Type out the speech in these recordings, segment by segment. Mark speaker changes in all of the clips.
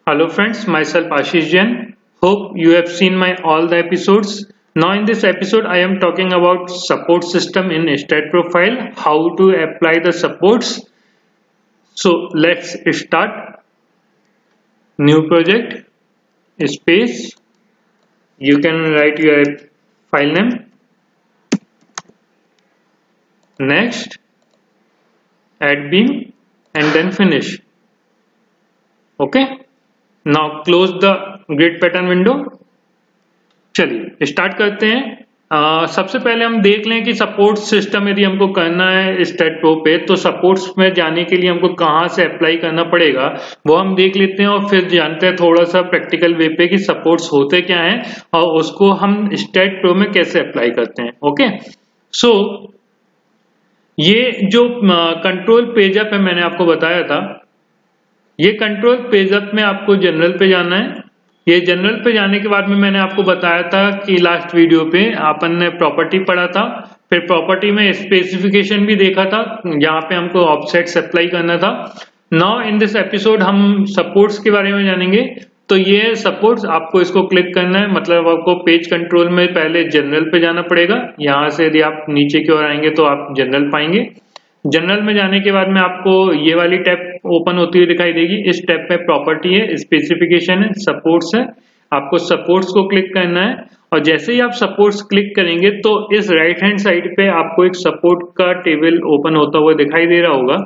Speaker 1: Hello friends, myself Ashish Jain. Hope you have seen my all the episodes. Now in this episode I am talking about support system in StatProfile, how to apply the supports. So let's start. New project, space, you can write your file name. Next, add beam and then finish. Okay. Now close the grid pattern window. चलिए start करते हैं। सबसे पहले हम देख लें कि support system यदि हमको करना है स्टैटप्रो पे तो सपोर्ट्स में जाने के लिए हमको कहाँ से अप्लाई करना पड़ेगा वो हम देख लेते हैं और फिर जानते हैं थोड़ा सा प्रैक्टिकल वे पे कि सपोर्ट्स होते क्या हैं और उसको हम स्टैटप्रो में कैसे अप्लाई करते हैं। ओके, सो ये जो कंट्रोल पेजअप है मैंने आपको बताया था, ये कंट्रोल पेजअप में आपको जनरल पे जाना है। ये जनरल पे जाने के बाद में मैंने आपको बताया था कि लास्ट वीडियो पे अपन ने प्रॉपर्टी पढ़ा था, फिर प्रॉपर्टी में स्पेसिफिकेशन भी देखा था, यहाँ पे हमको ऑफसेट्स अप्लाई करना था। नाउ इन दिस एपिसोड हम सपोर्ट्स के बारे में जानेंगे। तो ये सपोर्ट्स आपको इसको क्लिक करना है, मतलब आपको पेज कंट्रोल में पहले जनरल पे जाना पड़ेगा। यहाँ से यदि आप नीचे की ओर आएंगे तो आप जनरल पाएंगे। जनरल में जाने के बाद में आपको ये वाली टैब ओपन होती हुई दिखाई देगी। इस टैब में प्रॉपर्टी है, स्पेसिफिकेशन है, सपोर्ट्स है। आपको सपोर्ट्स को क्लिक करना है और जैसे ही आप सपोर्ट्स क्लिक करेंगे तो इस राइट हैंड साइड पे आपको एक सपोर्ट का टेबल ओपन होता हुआ दिखाई दे रहा होगा।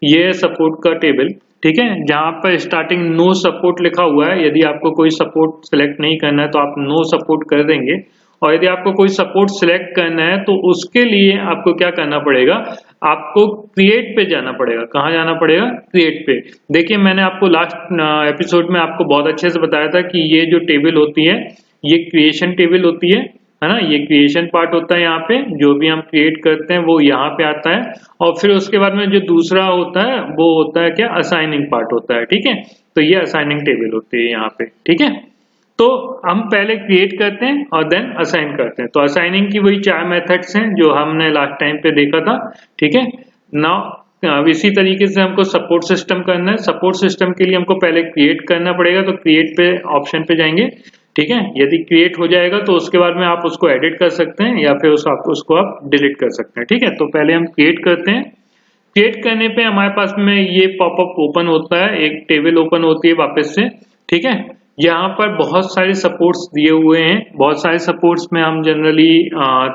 Speaker 1: ये है सपोर्ट का टेबल, ठीक है, जहां पर स्टार्टिंग नो सपोर्ट लिखा हुआ है। यदि आपको कोई सपोर्ट सिलेक्ट नहीं करना है तो आप नो सपोर्ट कर देंगे, और यदि आपको कोई सपोर्ट सिलेक्ट करना है तो उसके लिए आपको क्या करना पड़ेगा, आपको क्रिएट पे जाना पड़ेगा। कहाँ जाना पड़ेगा? क्रिएट पे। देखिए मैंने आपको लास्ट एपिसोड में आपको बहुत अच्छे से बताया था कि ये जो टेबल होती है ये क्रिएशन टेबल होती है ना। ये क्रिएशन पार्ट होता है, यहाँ पे जो भी हम क्रिएट करते हैं वो यहाँ पे आता है, और फिर उसके बाद में जो दूसरा होता है वो होता है क्या, असाइनिंग पार्ट होता है। ठीक है, तो ये असाइनिंग टेबल होती है यहाँ पे। ठीक है, तो हम पहले क्रिएट करते हैं और देन असाइन करते हैं। तो असाइनिंग की वही 4 मेथड्स हैं जो हमने लास्ट टाइम पे देखा था। ठीक है, नाउ इसी तरीके से हमको सपोर्ट सिस्टम करना है। सपोर्ट सिस्टम के लिए हमको पहले क्रिएट करना पड़ेगा, तो क्रिएट पे ऑप्शन पे जाएंगे। ठीक है, यदि क्रिएट हो जाएगा तो उसके बाद में आप उसको एडिट कर सकते हैं या फिर उसको आप डिलीट कर सकते हैं। ठीक है, तो पहले हम क्रिएट करते हैं। क्रिएट करने पे हमारे पास में ये पॉपअप ओपन होता है, एक टेबल ओपन होती है वापस से। ठीक है, यहाँ पर बहुत सारे सपोर्ट्स दिए हुए हैं। बहुत सारे सपोर्ट्स में हम जनरली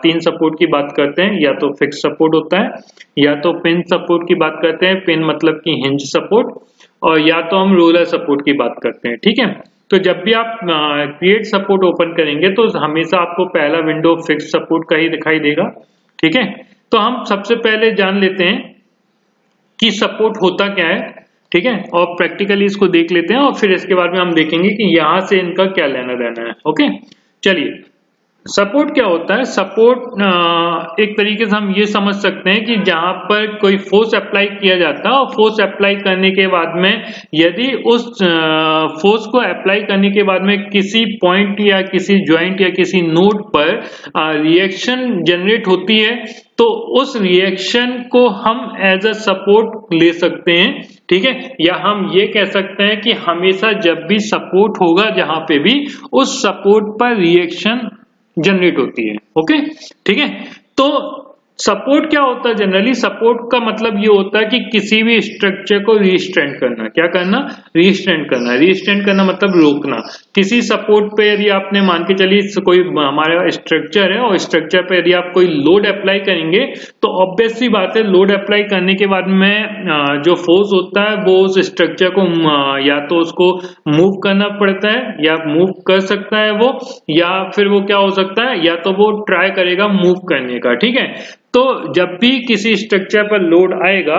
Speaker 1: 3 सपोर्ट की बात करते हैं, या तो फिक्स सपोर्ट होता है, या तो पिन सपोर्ट की बात करते हैं, पिन मतलब कि हिंज सपोर्ट, और या तो हम रोलर सपोर्ट की बात करते हैं। ठीक है, तो जब भी आप क्रिएट सपोर्ट ओपन करेंगे तो हमेशा आपको पहला विंडो फिक्स सपोर्ट का ही दिखाई देगा। ठीक है, तो हम सबसे पहले जान लेते हैं कि सपोर्ट होता क्या है। ठीक है, और प्रैक्टिकली इसको देख लेते हैं और फिर इसके बाद में हम देखेंगे कि यहां से इनका क्या लेना देना है। ओके, चलिए सपोर्ट क्या होता है। सपोर्ट एक तरीके से हम ये समझ सकते हैं कि जहां पर कोई फोर्स अप्लाई किया जाता है और फोर्स अप्लाई करने के बाद में यदि उस फोर्स को अप्लाई करने के बाद में किसी पॉइंट या किसी ज्वाइंट या किसी नोड पर रिएक्शन जनरेट होती है तो उस रिएक्शन को हम एज अ सपोर्ट ले सकते हैं। ठीक है, या हम ये कह सकते हैं कि हमेशा जब भी सपोर्ट होगा जहां पे भी उस सपोर्ट पर रिएक्शन जनरेट होती है। ओके, ठीक है, तो सपोर्ट क्या होता है जनरली? सपोर्ट का मतलब ये होता है कि किसी भी स्ट्रक्चर को रिस्ट्रेंट करना। क्या करना? रिस्ट्रेंट करना। रिस्ट्रेंट करना मतलब रोकना। किसी सपोर्ट पे यदि आपने मान के चलिए कोई हमारा स्ट्रक्चर है और स्ट्रक्चर पे यदि आप कोई लोड अप्लाई करेंगे तो ऑब्वियस सी बात है लोड अप्लाई करने के बाद में जो फोर्स होता है वो उस स्ट्रक्चर को या तो उसको मूव करना पड़ता है या मूव कर सकता है वो, या फिर वो क्या हो सकता है, या तो वो ट्राई करेगा मूव करने का। ठीक है, तो जब भी किसी स्ट्रक्चर पर लोड आएगा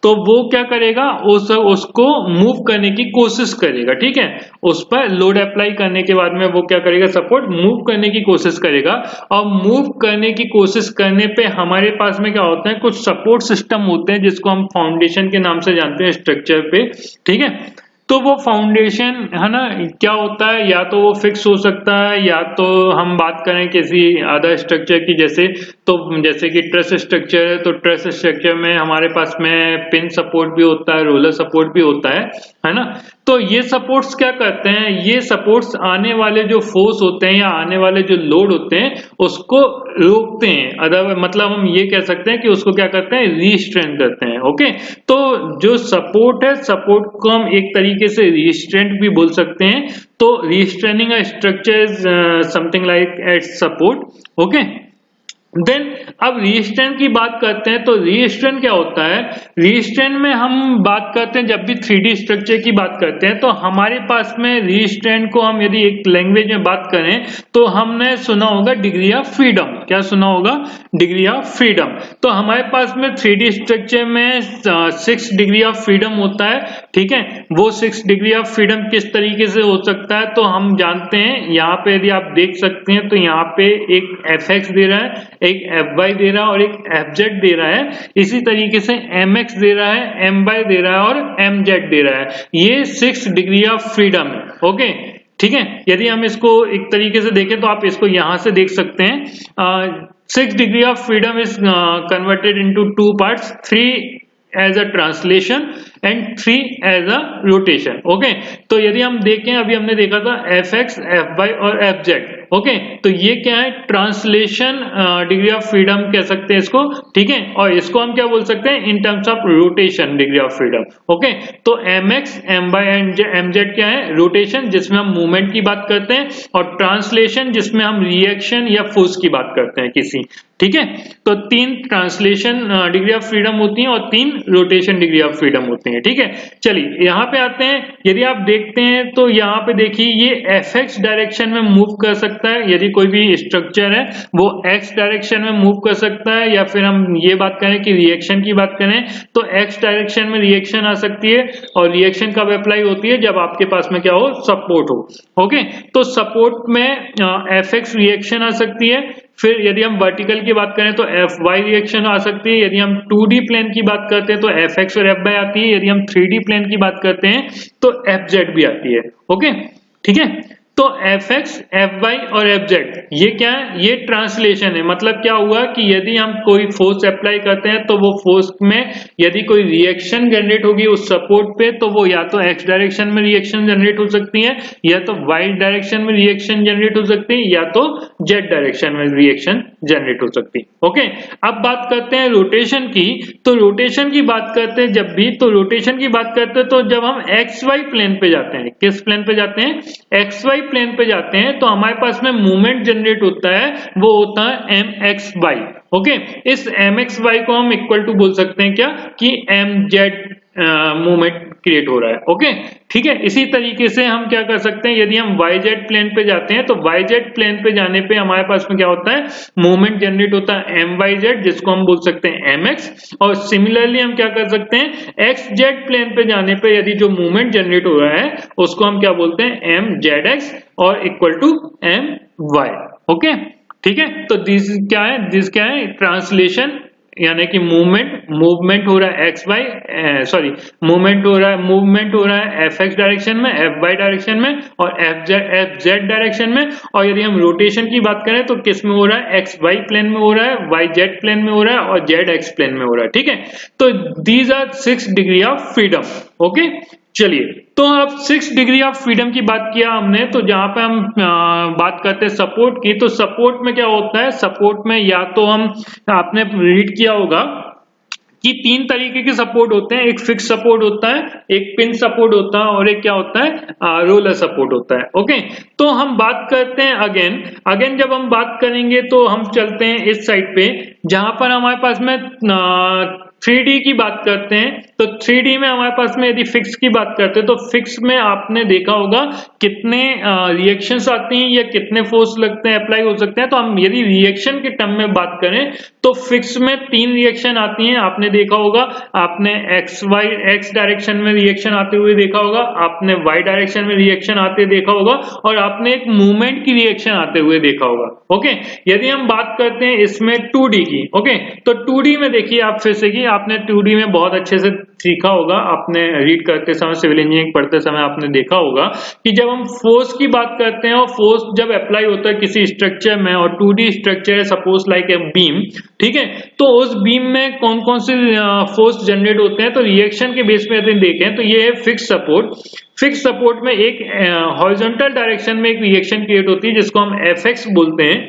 Speaker 1: तो वो क्या करेगा, उसको मूव करने की कोशिश करेगा। ठीक है, उस पर लोड अप्लाई करने के बाद में वो क्या करेगा, सपोर्ट मूव करने की कोशिश करेगा। और मूव करने की कोशिश करने पे हमारे पास में क्या होता है, कुछ सपोर्ट सिस्टम होते हैं जिसको हम फाउंडेशन के नाम से जानते हैं स्ट्रक्चर पे। ठीक है, तो वो फाउंडेशन है ना, क्या होता है, या तो वो फिक्स हो सकता है या तो हम बात करें किसी अदर स्ट्रक्चर की, जैसे कि ट्रस स्ट्रक्चर है तो ट्रस स्ट्रक्चर में हमारे पास में पिन सपोर्ट भी होता है, रोलर सपोर्ट भी होता है ना। तो ये सपोर्ट्स क्या करते हैं, ये सपोर्ट्स आने वाले जो फोर्स होते हैं या आने वाले जो लोड होते हैं उसको रोकते हैं। अदर मतलब हम ये कह सकते हैं कि उसको क्या करते हैं, रीस्ट्रेन करते हैं। ओके, तो जो सपोर्ट है, सपोर्ट को हम एक तरीके से रीस्ट्रेंट भी बोल सकते हैं। तो restraining a structure is something like at support. Okay, then अब रीस्ट्रेन की बात करते हैं। तो रीस्ट्रेन क्या होता है, रीस्ट्रेन में हम बात करते हैं जब भी 3D स्ट्रक्चर की बात करते हैं तो हमारे पास में रीस्ट्रेन को हम यदि एक लैंग्वेज में बात करें तो हमने सुना होगा डिग्री ऑफ फ्रीडम। क्या सुना होगा, डिग्री ऑफ फ्रीडम। तो हमारे पास में 3D स्ट्रक्चर में 6 डिग्री ऑफ फ्रीडम होता है। ठीक है, वो 6 डिग्री ऑफ फ्रीडम किस तरीके से हो सकता है, तो हम जानते हैं यहाँ पे यदि आप देख सकते हैं तो यहाँ पे एक fx दे रहा है, एक fy दे रहा है और एक fz दे रहा है। इसी तरीके से mx दे रहा है, my दे रहा है और mz दे रहा है। ये 6 डिग्री ऑफ फ्रीडम है। ओके, ठीक है, यदि हम इसको एक तरीके से देखें तो आप इसको यहां से देख सकते हैं। 6 degree of freedom is converted into 2 parts, 3 as a translation and 3 as a rotation. Okay, तो यदि हम देखें, अभी हमने देखा था fx, fy और fz। ओके, तो ये क्या है, ट्रांसलेशन डिग्री ऑफ फ्रीडम कह सकते हैं इसको। ठीक है, और इसको हम क्या बोल सकते हैं, in terms of rotation degree of freedom. Okay, तो mx, my एंड mz क्या है, रोटेशन जिसमें हम मूवमेंट की बात करते हैं, और ट्रांसलेशन जिसमें हम रिएक्शन या फोर्स की बात करते हैं किसी। ठीक है, तो 3 ट्रांसलेशन डिग्री ऑफ फ्रीडम होती हैं और 3 रोटेशन डिग्री ऑफ फ्रीडम होती हैं। ठीक है, चलिए यहाँ पे आते हैं। यदि आप देखते हैं तो यहाँ पे देखिए ये fx डायरेक्शन में मूव कर सकता है। यदि कोई भी स्ट्रक्चर है वो x डायरेक्शन में मूव कर सकता है, या फिर हम ये बात करें कि रिएक्शन की बात करें तो x डायरेक्शन में रिएक्शन आ सकती है। और रिएक्शन कब अप्लाई होती है, जब आपके पास में क्या हो, सपोर्ट हो। ओके, तो सपोर्ट में fx रिएक्शन आ सकती है। फिर यदि हम वर्टिकल की बात करें तो fy रिएक्शन आ सकती है। यदि हम 2D प्लेन की बात करते हैं तो fx और fy आती है। यदि हम 3D प्लेन की बात करते हैं तो fz भी आती है। ओके, ठीक है, तो fx, fy और fz ये क्या है, ये ट्रांसलेशन है। मतलब क्या हुआ कि यदि हम कोई फोर्स अप्लाई करते हैं तो वो फोर्स में यदि कोई रिएक्शन जनरेट होगी उस सपोर्ट पे, तो वो या तो x डायरेक्शन में रिएक्शन जनरेट हो सकती है, या तो y डायरेक्शन में रिएक्शन जनरेट हो सकती है, या तो z डायरेक्शन में रिएक्शन जनरेट हो सकती है। ओके, अब बात करते हैं रोटेशन की। तो रोटेशन की बात करते हैं जब भी, तो रोटेशन की बात करते हैं तो जब हम xy प्लेन पे जाते हैं, किस प्लेन पे जाते हैं, xy प्लेन पे जाते हैं, तो हमारे पास में मूवमेंट जनरेट होता है, वो होता है mxy। ओके, इस mxy को हम इक्वल टू बोल सकते हैं क्या, कि mz मूवमेंट क्रिएट हो रहा है। ओके, ठीक है, इसी तरीके से हम क्या कर सकते हैं, यदि हम yz प्लेन पे जाते हैं तो yz प्लेन पे जाने पे हमारे पास में क्या होता है, मूवमेंट जनरेट होता है myz, जिसको हम बोल सकते हैं mx। और सिमिलरली हम क्या कर सकते हैं, xz प्लेन पे जाने पे यदि जो मूवमेंट जनरेट हो रहा है उसको हम क्या बोलते हैं, mzx और इक्वल टू my। ओके, ठीक है, तो दिस क्या है, ट्रांसलेशन, यानी कि मूवमेंट हो रहा है मूवमेंट हो रहा है fx डायरेक्शन में, fy डायरेक्शन में और fz डायरेक्शन में। और यदि हम रोटेशन की बात करें तो किस में हो रहा है, xy प्लेन में हो रहा है, yz प्लेन में हो रहा है और zx प्लेन में हो रहा है। ठीक है, तो these are 6 degree of freedom. Okay, चलिए, तो अब 6 डिग्री ऑफ फ्रीडम की बात किया हमने, तो जहां पे हम बात करते हैं सपोर्ट की, तो सपोर्ट में क्या होता है, सपोर्ट में या तो हम, आपने रीड किया होगा कि 3 तरीके के सपोर्ट होते हैं, एक फिक्स सपोर्ट होता है, एक पिन सपोर्ट होता है और एक क्या होता है, रोलर सपोर्ट होता है। ओके, तो हम बात करते हैं अगेन जब हम बात करेंगे तो हम चलते हैं इस साइड पे, जहां पर हमारे पास में 3D की बात करते हैं। तो 3D में हमारे पास में यदि फिक्स की बात करते हैं तो फिक्स में आपने देखा होगा कितने रिएक्शंस आती हैं या कितने फोर्स लगते हैं, अप्लाई हो सकते हैं। तो हम यदि रिएक्शन के टर्म में बात करें तो फिक्स में 3 रिएक्शन आती हैं, आपने देखा होगा, आपने x डायरेक्शन में रिएक्शन आते हुए देखा होगा, आपने y डायरेक्शन में रिएक्शन आते देखा होगा और आपने एक मूवमेंट की रिएक्शन आते हुए देखा होगा। ओके, यदि हम बात करते हैं इसमें 2D की, ओके, तो 2D में देखिए आप फिर से कि आपने 2D में बहुत अच्छे से सीखा होगा, आपने रीड करते समय, सिविल इंजीनियरिंग पढ़ते समय आपने देखा होगा कि जब हम फोर्स की बात करते हैं और फोर्स जब अप्लाई होता है किसी स्ट्रक्चर में और 2D स्ट्रक्चर है सपोज लाइक ए बीम, ठीक है, तो उस बीम में कौन कौन से फोर्स जनरेट होते हैं, तो रिएक्शन के बेस पे यदि देखें तो ये है फिक्स सपोर्ट। फिक्स सपोर्ट में एक हॉरिजॉन्टल डायरेक्शन में एक रिएक्शन क्रिएट होती है जिसको हम Fx बोलते हैं,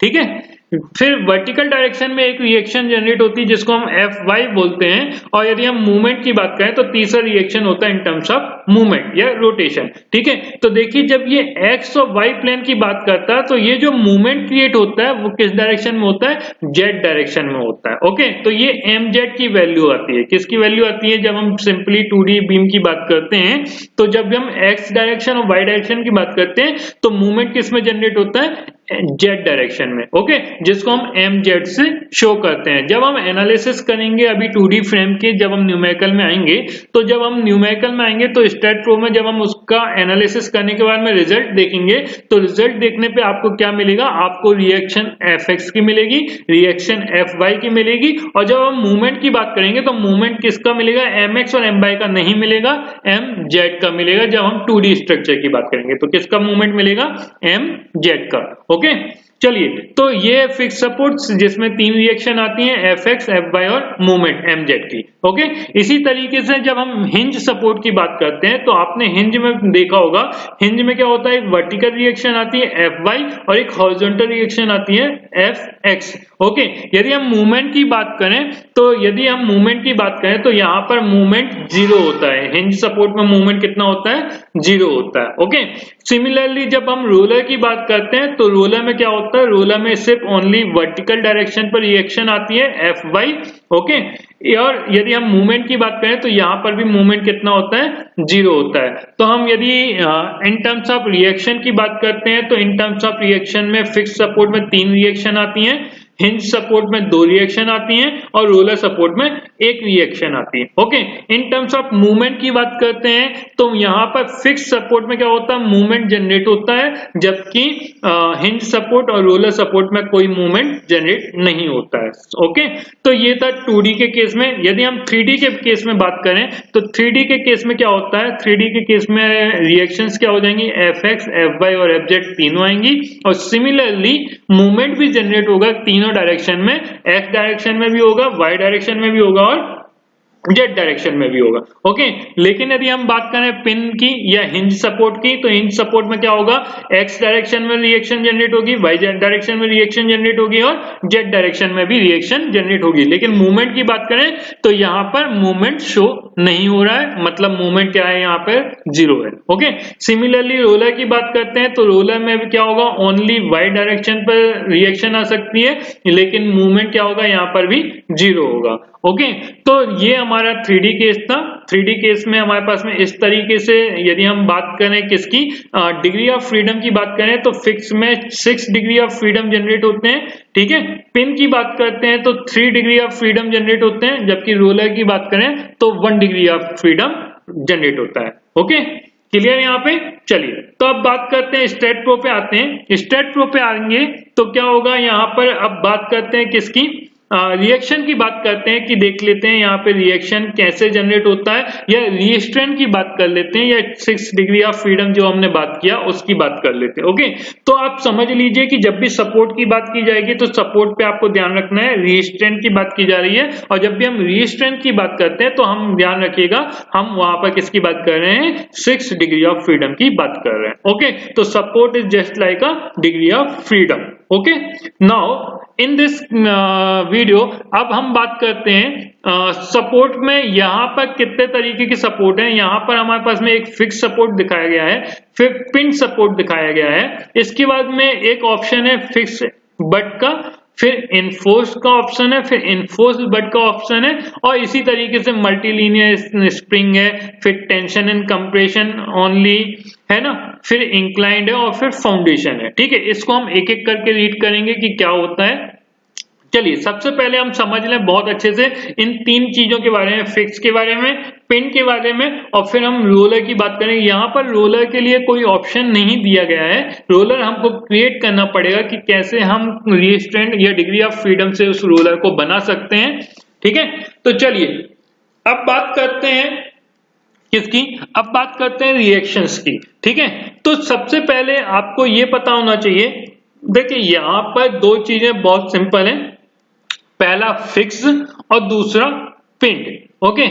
Speaker 1: ठीक है। फिर वर्टिकल डायरेक्शन में एक रिएक्शन जनरेट होती है जिसको हम Fy बोलते हैं, और यदि हम मूवमेंट की बात करें तो तीसरा रिएक्शन होता है इन टर्म्स ऑफ मूवमेंट या रोटेशन, ठीक है। तो देखिए जब ये x और y प्लेन की बात करता है तो ये जो मूवमेंट क्रिएट होता है वो किस डायरेक्शन में होता है, z डायरेक्शन में होता है, ओके। तो ये mz की वैल्यू आती है, किसकी वैल्यू आती है, जब हम सिंपली 2D बीम की बात करते हैं तो जब हम x डायरेक्शन और y डायरेक्शन की बात करते हैं तो मूवमेंट किस में जनरेट होता है, z डायरेक्शन में, ओके, जिसको हम mz से शो करते हैं। जब हम एनालिसिस करेंगे अभी 2D फ्रेम के, जब हम न्यूमेरिकल में आएंगे, तो जब हम न्यूमेरिकल में आएंगे तो स्टैट प्रो में जब हम उसका एनालिसिस करने के बाद में रिजल्ट देखेंगे तो रिजल्ट देखने पे आपको क्या मिलेगा, आपको रिएक्शन Fx की मिलेगी, रिएक्शन Fy की मिलेगी, और जब हम मूवमेंट की बात करेंगे तो मूवमेंट किसका मिलेगा, Mx और My का नहीं मिलेगा, Mz का मिलेगा। जब हम 2D स्ट्रक्चर की बात करेंगे तो किसका मूवमेंट मिलेगा, Mz का, ओके। चलिए, तो ये फिक्स सपोर्ट जिसमें 3 रिएक्शन आती हैं, Fx, Fy और मूवमेंट Mz की, ओके। इसी तरीके से जब हम हिंज सपोर्ट की बात करते हैं तो आपने हिंज में देखा होगा, हिंज में क्या होता है, एक वर्टिकल रिएक्शन आती है Fy और एक हॉरिजॉन्टल रिएक्शन आती है Fx, ओके। यदि हम मूवमेंट की बात करें तो यहाँ पर मूवमेंट 0 होता है, हिंज सपोर्ट में मूवमेंट कितना होता है, 0 होता है, ओके। सिमिलरली जब हम रोलर की बात करते हैं तो रोलर में क्या होता है, रोलर में सिर्फ ओनली वर्टिकल डायरेक्शन पर रिएक्शन आती है Fy, ओके। और यदि हम मूवमेंट की बात करें तो यहाँ पर भी मूवमेंट कितना होता है, 0 होता है। तो हम यदि इन टर्म्स ऑफ रिएक्शन की बात करते हैं तो इन टर्म्स ऑफ रिएक्शन में फिक्स सपोर्ट में 3 रिएक्शन आती हैं, हिंज सपोर्ट में 2 रिएक्शन आती हैं और रोलर सपोर्ट में 1 रिएक्शन आती है, okay. In terms of movement की बात करते हैं तो यहाँ पर फिक्स सपोर्ट में क्या होता है, मूवमेंट जनरेट होता है, जबकि हिंज सपोर्ट और रोलर सपोर्ट में कोई मूवमेंट जनरेट नहीं होता है, ओके। तो ये था 2D के केस में। यदि हम 3D के केस में बात करें तो 3D के केस में क्या होता है, 3D के केस में रिएक्शंस क्या हो जाएंगी, Fx, Fy और Fz तीनों आएंगी, और सिमिलरली मूवमेंट भी जनरेट होगा तीनों डायरेक्शन में, x डायरेक्शन में भी होगा, y डायरेक्शन में भी होगा और z डायरेक्शन में भी होगा, ओके। लेकिन यदि हम बात करें पिन की या हिंज सपोर्ट की तो हिंज सपोर्ट में क्या होगा, x डायरेक्शन में रिएक्शन जनरेट होगी, y डायरेक्शन में रिएक्शन जनरेट होगी और z डायरेक्शन में भी रिएक्शन जनरेट होगी। लेकिन मूवमेंट की बात करें तो यहाँ पर मूवमेंट शो नहीं हो रहा है, मतलब मूवमेंट क्या है, यहाँ पर 0 है, ओके। सिमिलरली रोलर की बात करते हैं तो रोलर में भी क्या होगा, ओनली y डायरेक्शन पर रिएक्शन आ सकती है, लेकिन मूवमेंट क्या होगा, यहाँ पर भी 0 होगा, ओके। तो ये हमारा 3D केस था। 3D केस में हमारे पास में इस तरीके से, यदि हम बात करें किसकी, डिग्री ऑफ फ्रीडम की बात करें तो फिक्स में 6 डिग्री ऑफ फ्रीडम जनरेट होते हैं, ठीक है। पिन की बात करते हैं तो 3 डिग्री ऑफ फ्रीडम जनरेट होते हैं, जबकि रोलर की बात करें तो 1 डिग्री ऑफ फ्रीडम जनरेट होता है, ओके। क्लियर यहाँ पे। चलिए, तो अब बात करते हैं स्टैट प्रो पे आते हैं। स्टैट प्रो पे आएंगे तो क्या होगा, यहाँ पर अब बात करते हैं किसकी, रिएक्शन की बात करते हैं कि देख लेते हैं यहाँ पे रिएक्शन कैसे जनरेट होता है, या रिएस्ट्रेंट की बात कर लेते हैं, या 6 डिग्री ऑफ फ्रीडम जो हमने बात किया उसकी बात कर लेते हैं, ओके। तो आप समझ लीजिए कि जब भी सपोर्ट की बात की जाएगी तो सपोर्ट पे आपको ध्यान रखना है, रिएस्ट्रेंट की बात की जा रही है, और जब भी हम रिएस्ट्रेंट की बात करते हैं तो हम ध्यान रखिएगा हम वहां पर किसकी बात कर रहे हैं, 6 डिग्री ऑफ फ्रीडम की बात कर रहे हैं, ओके। तो support is just like a degree of freedom, okay. Now in this video अब हम बात करते हैं सपोर्ट में यहाँ पर कितने तरीके की सपोर्ट है। यहाँ पर हमारे पास में एक फिक्स सपोर्ट दिखाया गया है, फिर पिन सपोर्ट दिखाया गया है, इसके बाद में एक ऑप्शन है फिक्स बट का, फिर इनफोर्स का ऑप्शन है, फिर इनफोर्स बट का ऑप्शन है, और इसी तरीके से मल्टीलीनियर स्प्रिंग है, फिर टेंशन एंड कंप्रेशन ओनली है ना, फिर इंक्लाइंड है और फिर फाउंडेशन है, ठीक है। इसको हम एक एक करके रीड करेंगे कि क्या होता है। चलिए, सबसे पहले हम समझ लें बहुत अच्छे से इन 3 चीजों के बारे में, फिक्स के बारे में, पिन के बारे में, और फिर हम रोलर की बात करेंगे। यहाँ पर रोलर के लिए कोई ऑप्शन नहीं दिया गया है, रोलर हमको क्रिएट करना पड़ेगा कि कैसे हम रिएस्ट्रेंट या डिग्री ऑफ फ्रीडम से उस रोलर को बना सकते हैं, ठीक है। तो चलिए, अब बात करते हैं किसकी, अब बात करते हैं रिएक्शंस की। ठीक है, तो सबसे पहले आपको ये पता होना चाहिए, देखिए यहां पर दो चीजें बहुत सिंपल हैं, पहला फिक्स और दूसरा पिंड। ओके,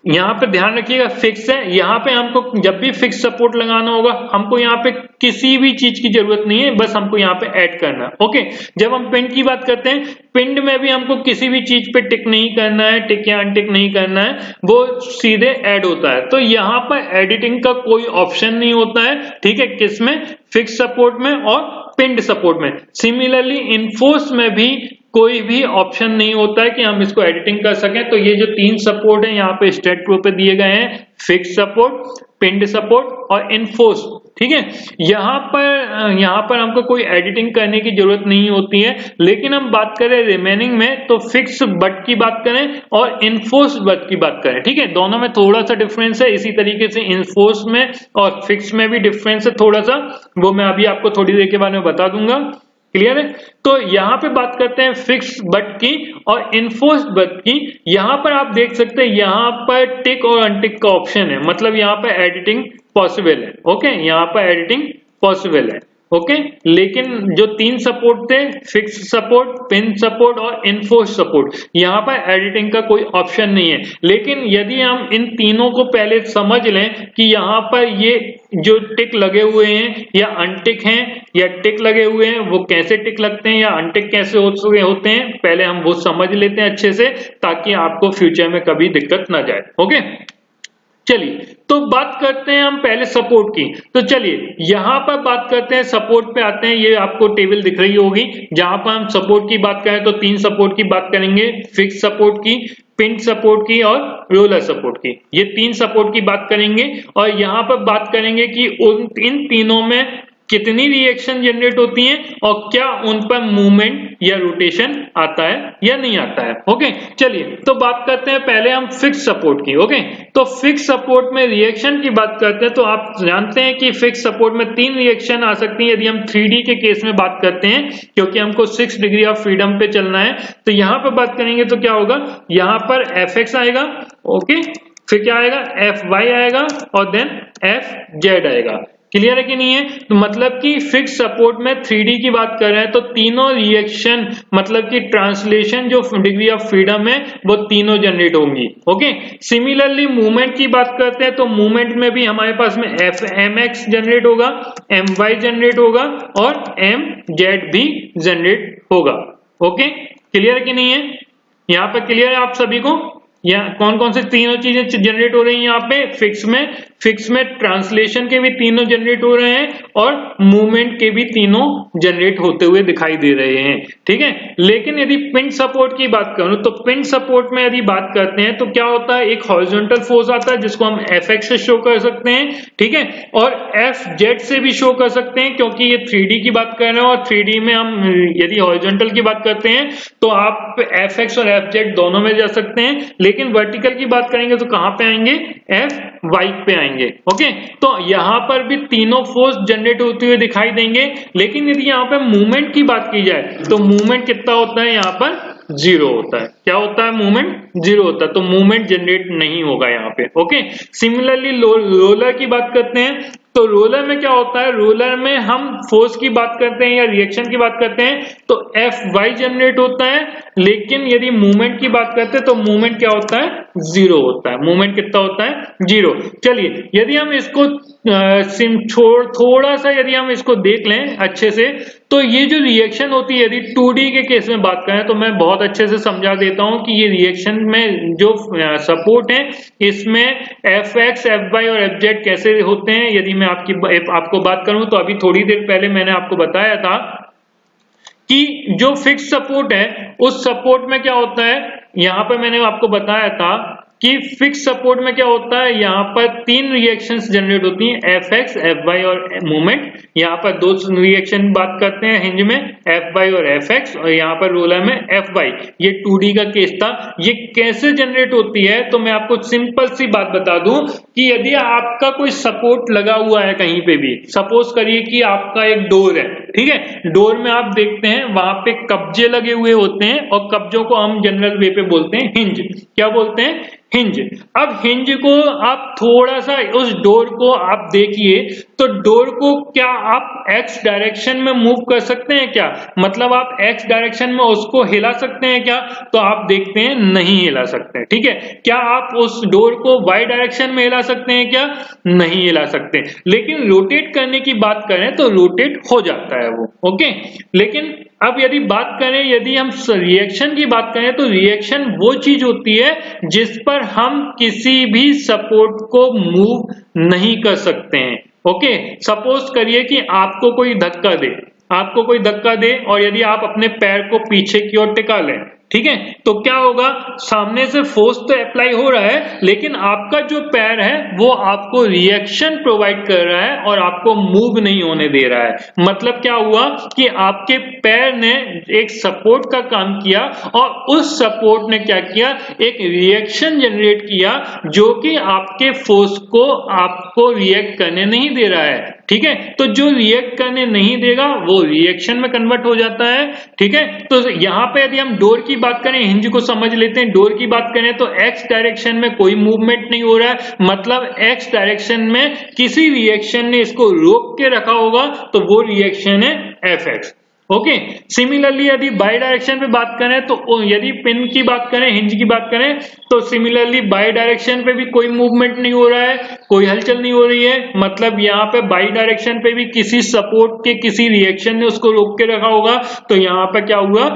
Speaker 1: यहां पे ध्यान रखिएगा फिक्स है, यहां पे हमको जब भी फिक्स सपोर्ट लगाना होगा हमको यहाँ पे किसी भी चीज की जरूरत नहीं है, बस हमको यहाँ पे ऐड करना है। ओके, जब हम पिंड की बात करते हैं, पिंड में भी हमको किसी भी चीज पे टिक नहीं करना है, टिक या अनटिक नहीं करना है, वो सीधे ऐड होता है। तो यहाँ पर एडिटिंग का कोई ऑप्शन नहीं होता है। ठीक है, किसमें, फिक्स सपोर्ट में और पिंड सपोर्ट में। सिमिलरली इनफोर्स में भी कोई भी ऑप्शन नहीं होता है कि हम इसको एडिटिंग कर सकें। तो ये जो तीन सपोर्ट है यहाँ पे स्ट्रेट रो पे दिए गए हैं, फिक्स सपोर्ट, पिंड सपोर्ट और इनफोर्स। ठीक है, यहाँ पर हमको कोई एडिटिंग करने की जरूरत नहीं होती है। लेकिन हम बात करें रिमेनिंग में, तो फिक्स बट की बात करें और इनफोर्स बट की बात करें। ठीक है, दोनों में थोड़ा सा डिफरेंस है, इसी तरीके से इनफोर्स में और फिक्स में भी डिफरेंस है थोड़ा सा, वो मैं अभी आपको थोड़ी देर के बारे में बता दूंगा। क्लियर है, तो यहां पे बात करते हैं फिक्स बट की और इनफोर्स्ड बट की। यहां पर आप देख सकते हैं यहां पर टिक और अनटिक का ऑप्शन है, मतलब यहां पर एडिटिंग पॉसिबल है। ओके, यहां पर एडिटिंग पॉसिबल है। ओके, लेकिन जो तीन सपोर्ट थे, फिक्स सपोर्ट, पिन सपोर्ट और इनफोर्स सपोर्ट, यहाँ पर एडिटिंग का कोई ऑप्शन नहीं है। लेकिन यदि हम इन तीनों को पहले समझ लें कि यहाँ पर ये जो टिक लगे हुए हैं या अनटिक हैं या टिक लगे हुए हैं, वो कैसे टिक लगते हैं या अनटिक कैसे होते हैं, पहले हम वो समझ लेते हैं अच्छे से, ताकि आपको फ्यूचर में कभी दिक्कत ना जाए। ओके, चलिए तो बात करते हैं हम पहले सपोर्ट की। तो चलिए यहां पर बात करते हैं, सपोर्ट पे आते हैं। ये आपको टेबल दिख रही होगी, जहां पर हम सपोर्ट की बात करें तो तीन सपोर्ट की बात करेंगे, फिक्स सपोर्ट की, पिन सपोर्ट की और रोलर सपोर्ट की। ये तीन सपोर्ट की बात करेंगे और यहां पर बात करेंगे कि इन तीनों में कितनी रिएक्शन जनरेट होती हैं और क्या उन पर मूवमेंट या रोटेशन आता है या नहीं आता है। ओके, चलिए तो बात करते हैं पहले हम फिक्स सपोर्ट की। ओके, तो फिक्स सपोर्ट में रिएक्शन की बात करते हैं तो आप जानते हैं कि फिक्स सपोर्ट में तीन रिएक्शन आ सकती हैं यदि हम 3D के केस में बात करते हैं, क्योंकि हमको 6 डिग्री ऑफ फ्रीडम पे चलना है। तो यहां पर बात करेंगे तो क्या होगा, यहां पर Fx आएगा, ओके, फिर क्या आएगा, Fy आएगा और देन Fz आएगा। क्लियर है कि नहीं है, तो मतलब कि फिक्स सपोर्ट में 3D की बात कर रहे हैं तो तीनों रिएक्शन, मतलब कि ट्रांसलेशन जो डिग्री ऑफ फ्रीडम है वो तीनों जनरेट होंगी। ओके, सिमिलरली मूवमेंट की बात करते हैं तो मूवमेंट में भी हमारे पास में Mx जनरेट होगा, My जनरेट होगा और Mz भी जनरेट होगा। ओके, क्लियर है कि नहीं है, यहाँ पे क्लियर है आप सभी को, या कौन कौन से तीनों चीजें जनरेट हो रही हैं यहाँ पे, फिक्स में ट्रांसलेशन के भी तीनों जनरेट हो रहे हैं और मूवमेंट के भी तीनों जनरेट होते हुए दिखाई दे रहे हैं। ठीक है, लेकिन यदि पिन सपोर्ट की बात करूं तो पिन सपोर्ट में यदि बात करते हैं तो क्या होता है, एक हॉरिजॉन्टल फोर्स आता है जिसको हम Fx से शो कर सकते हैं। ठीक है, और Fz से भी शो कर सकते हैं, क्योंकि ये 3D की बात कर रहे हैं और 3D में हम यदि हॉरिजॉन्टल की बात करते हैं तो आप Fx और Fz दोनों में जा सकते हैं, लेकिन वर्टिकल की बात करेंगे तो कहां पे आएंगे, Fy पे आएंगे। ओके, तो यहां पर भी तीनों फोर्स जनरेट होते हुए दिखाई देंगे। लेकिन यदि यहाँ पे मूवमेंट की बात की जाए तो मूवमेंट कितना होता है, यहाँ पर 0 होता है। क्या होता है, मूवमेंट 0 होता है, तो मूवमेंट जनरेट नहीं होगा यहाँ पे। ओके, सिमिलरली रोलर की बात करते हैं तो रोलर में क्या होता है, रोलर में हम फोर्स की बात करते हैं या रिएक्शन की बात करते हैं तो Fy जनरेट होता है, लेकिन यदि मूवमेंट की बात करते हैं तो मूवमेंट क्या होता है, 0 होता है। मूवमेंट कितना होता है, 0। चलिए यदि हम इसको थोड़ा सा यदि हम इसको देख लें अच्छे से, तो ये जो रिएक्शन होती है यदि 2D के केस में बात करें तो मैं बहुत अच्छे से समझा देता हूं कि ये रिएक्शन में जो सपोर्ट है इसमें Fx, Fy और Fz कैसे होते हैं। यदि मैं आपको बात करूं तो अभी थोड़ी देर पहले मैंने आपको बताया था कि जो फिक्स सपोर्ट है उस सपोर्ट में क्या होता है, यहां पर मैंने आपको बताया था कि फिक्स सपोर्ट में क्या होता है, यहाँ पर तीन रिएक्शंस जनरेट होती हैं, Fx, Fy और मूवमेंट। यहाँ पर दो रिएक्शन बात करते हैं हिंज में, Fy और Fx, और यहाँ पर रोलर में Fy। ये 2D का केस था। ये कैसे जनरेट होती है, तो मैं आपको सिंपल सी बात बता दूं कि यदि आपका कोई सपोर्ट लगा हुआ है कहीं पे भी, सपोज करिए कि आपका एक डोर है, ठीक है, डोर में आप देखते हैं वहां पे कब्जे लगे हुए होते हैं और कब्जों को हम जनरल वे पे बोलते हैं हिंज। क्या बोलते हैं, हिंज। अब हिंज को आप थोड़ा सा उस डोर को आप देखिए तो डोर को क्या आप एक्स डायरेक्शन में मूव कर सकते हैं क्या? मतलब आप एक्स डायरेक्शन में उसको हिला सकते हैं क्या? तो आप देखते हैं नहीं हिला सकते हैं, ठीक है। क्या आप उस डोर को वाई डायरेक्शन में हिला सकते हैं क्या? नहीं हिला सकते। लेकिन रोटेट करने की बात करें तो रोटेट हो जाता है वो, ओके। लेकिन अब यदि बात करें, यदि हम रिएक्शन की बात करें तो रिएक्शन वो चीज होती है जिस पर हम किसी भी सपोर्ट को मूव नहीं कर सकते हैं, ओके। सपोज करिए कि आपको कोई धक्का दे और यदि आप अपने पैर को पीछे की ओर टिका लें, ठीक है, तो क्या होगा, सामने से फोर्स तो अप्लाई हो रहा है लेकिन आपका जो पैर है वो आपको रिएक्शन प्रोवाइड कर रहा है और आपको मूव नहीं होने दे रहा है। मतलब क्या हुआ कि आपके पैर ने एक सपोर्ट का काम किया और उस सपोर्ट ने क्या किया, एक रिएक्शन जनरेट किया जो कि आपके फोर्स को आपको रिएक्ट करने नहीं दे रहा है, ठीक है। तो जो रिएक्ट करने नहीं देगा वो रिएक्शन में कन्वर्ट हो जाता है, ठीक है। तो यहां पे यदि हम डोर की बात करें, हिंज को समझ लेते हैं, डोर की बात करें तो एक्स डायरेक्शन में कोई मूवमेंट नहीं हो रहा है, मतलब एक्स डायरेक्शन में किसी रिएक्शन ने इसको रोक के रखा होगा तो वो रिएक्शन है एफ एक्स, ओके। सिमिलरली यदि बाई डायरेक्शन पे बात करें तो यदि पिन की बात करें, हिंज की बात करें तो सिमिलरली बाई डायरेक्शन पे भी कोई मूवमेंट नहीं हो रहा है, कोई हलचल नहीं हो रही है, मतलब यहाँ पे बाई डायरेक्शन पे भी किसी सपोर्ट के किसी रिएक्शन ने उसको रोक के रखा होगा तो यहाँ पे क्या हुआ,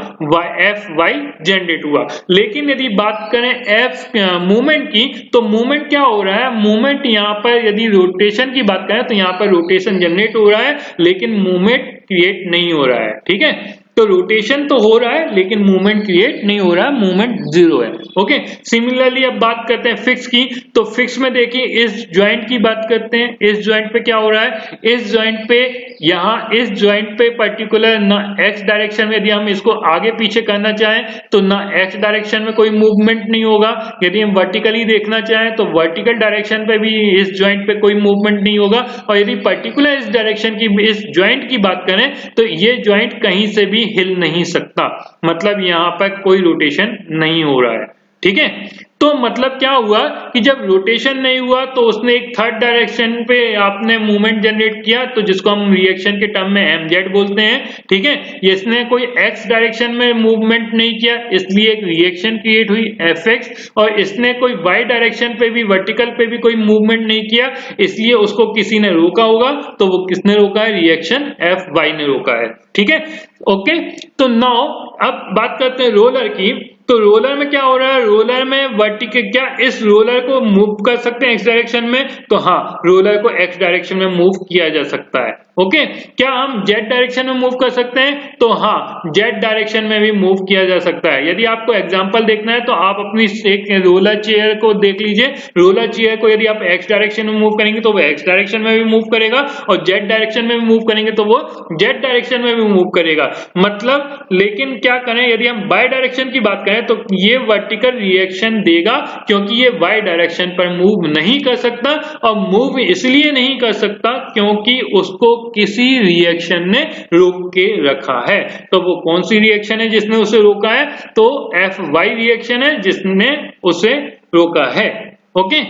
Speaker 1: एफ वाई जनरेट हुआ। लेकिन यदि बात करें एफ मूवमेंट की तो मूवमेंट क्या हो रहा है, मूवमेंट यहाँ पर यदि रोटेशन की बात करें तो यहाँ पर रोटेशन जनरेट हो रहा है लेकिन मूवमेंट क्रिएट नहीं हो रहा है, ठीक है। तो रोटेशन तो हो रहा है लेकिन मूवमेंट क्रिएट नहीं हो रहा है, मूवमेंट जीरो है, ओके। सिमिलरली अब बात करते हैं फिक्स की, तो फिक्स में देखिए इस ज्वाइंट की बात करते हैं, इस ज्वाइंट पे क्या हो रहा है, इस ज्वाइंट पे यहाँ इस ज्वाइंट पे पर्टिकुलर ना एक्स डायरेक्शन में यदि हम इसको आगे पीछे करना चाहें तो ना एक्स डायरेक्शन में कोई मूवमेंट नहीं होगा, यदि हम वर्टिकली देखना चाहें तो वर्टिकल डायरेक्शन पे भी इस ज्वाइंट पे कोई मूवमेंट नहीं होगा, और यदि पर्टिकुलर इस डायरेक्शन की इस ज्वाइंट की बात करें तो ये ज्वाइंट कहीं से भी हिल नहीं सकता, मतलब यहां पर कोई रोटेशन नहीं हो रहा है, ठीक है। तो मतलब क्या हुआ कि जब रोटेशन नहीं हुआ तो उसने एक थर्ड डायरेक्शन पे आपने मूवमेंट जनरेट किया, तो जिसको हम रिएक्शन के टर्म में एमजेड बोलते हैं, ठीक है। इसने कोई एक्स डायरेक्शन में मूवमेंट नहीं किया इसलिए एक रिएक्शन क्रिएट हुई एफ एक्स, और इसने कोई वाई डायरेक्शन पे भी वर्टिकल पे भी कोई मूवमेंट नहीं किया इसलिए उसको किसी ने रोका होगा, तो वो किसने रोका है, रिएक्शन एफ वाई ने रोका है, ठीक है, ओके। तो नाउ अब बात करते हैं रोलर की, तो रोलर में क्या हो रहा है, रोलर में वर्टिकल, क्या इस रोलर को मूव कर सकते हैं एक्स डायरेक्शन में, तो हाँ रोलर को एक्स डायरेक्शन में मूव किया जा सकता है, ओके। क्या हम जेड डायरेक्शन में मूव कर सकते हैं, तो हाँ जेड डायरेक्शन में भी मूव किया जा सकता है। यदि आपको एग्जांपल देखना है तो आप अपनी एक रोलर चेयर को देख लीजिए, रोलर चेयर को यदि आप एक्स डायरेक्शन में मूव करेंगे तो वो एक्स डायरेक्शन में भी मूव करेगा और जेड डायरेक्शन में भी मूव करेंगे तो वो जेड डायरेक्शन में भी मूव करेगा, मतलब। लेकिन क्या करें, यदि हम बाई डायरेक्शन की बात करें तो ये वर्टिकल रिएक्शन देगा क्योंकि ये वाई डायरेक्शन पर मूव नहीं कर सकता, और मूव इसलिए नहीं कर सकता क्योंकि उसको किसी रिएक्शन ने रोक के रखा है। तो वो कौन सी रिएक्शन है जिसने उसे रोका है, तो एफ वाई रिएक्शन है जिसने उसे रोका है, ओके,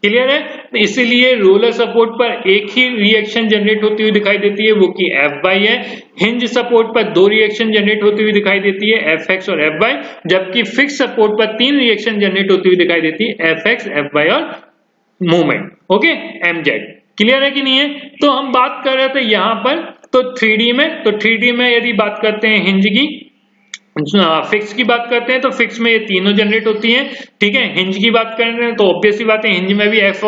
Speaker 1: क्लियर है। तो इसीलिए रोलर सपोर्ट पर एक ही रिएक्शन जनरेट होती हुई दिखाई देती है वो कि एफ वाई है, हिंज सपोर्ट पर दो रिएक्शन जनरेट होती हुई दिखाई देती है एफ एक्स और एफ वाई, जबकि फिक्स सपोर्ट पर तीन रिएक्शन जनरेट होती हुई दिखाई देती है एफ एक्स, एफ वाई और मूवमेंट, ओके, एमजेड। क्लियर है कि नहीं है। तो हम बात कर रहे थे यहां पर तो 3D में, तो 3D में यदि बात करते हैं हिंज की, फिक्स की बात करते हैं तो फिक्स में ये तीनों जनरेट होती हैं, ठीक है। हिंज की बात कर रहे हैं तो ऑब्वियस सी बात है हिंज में भी एफ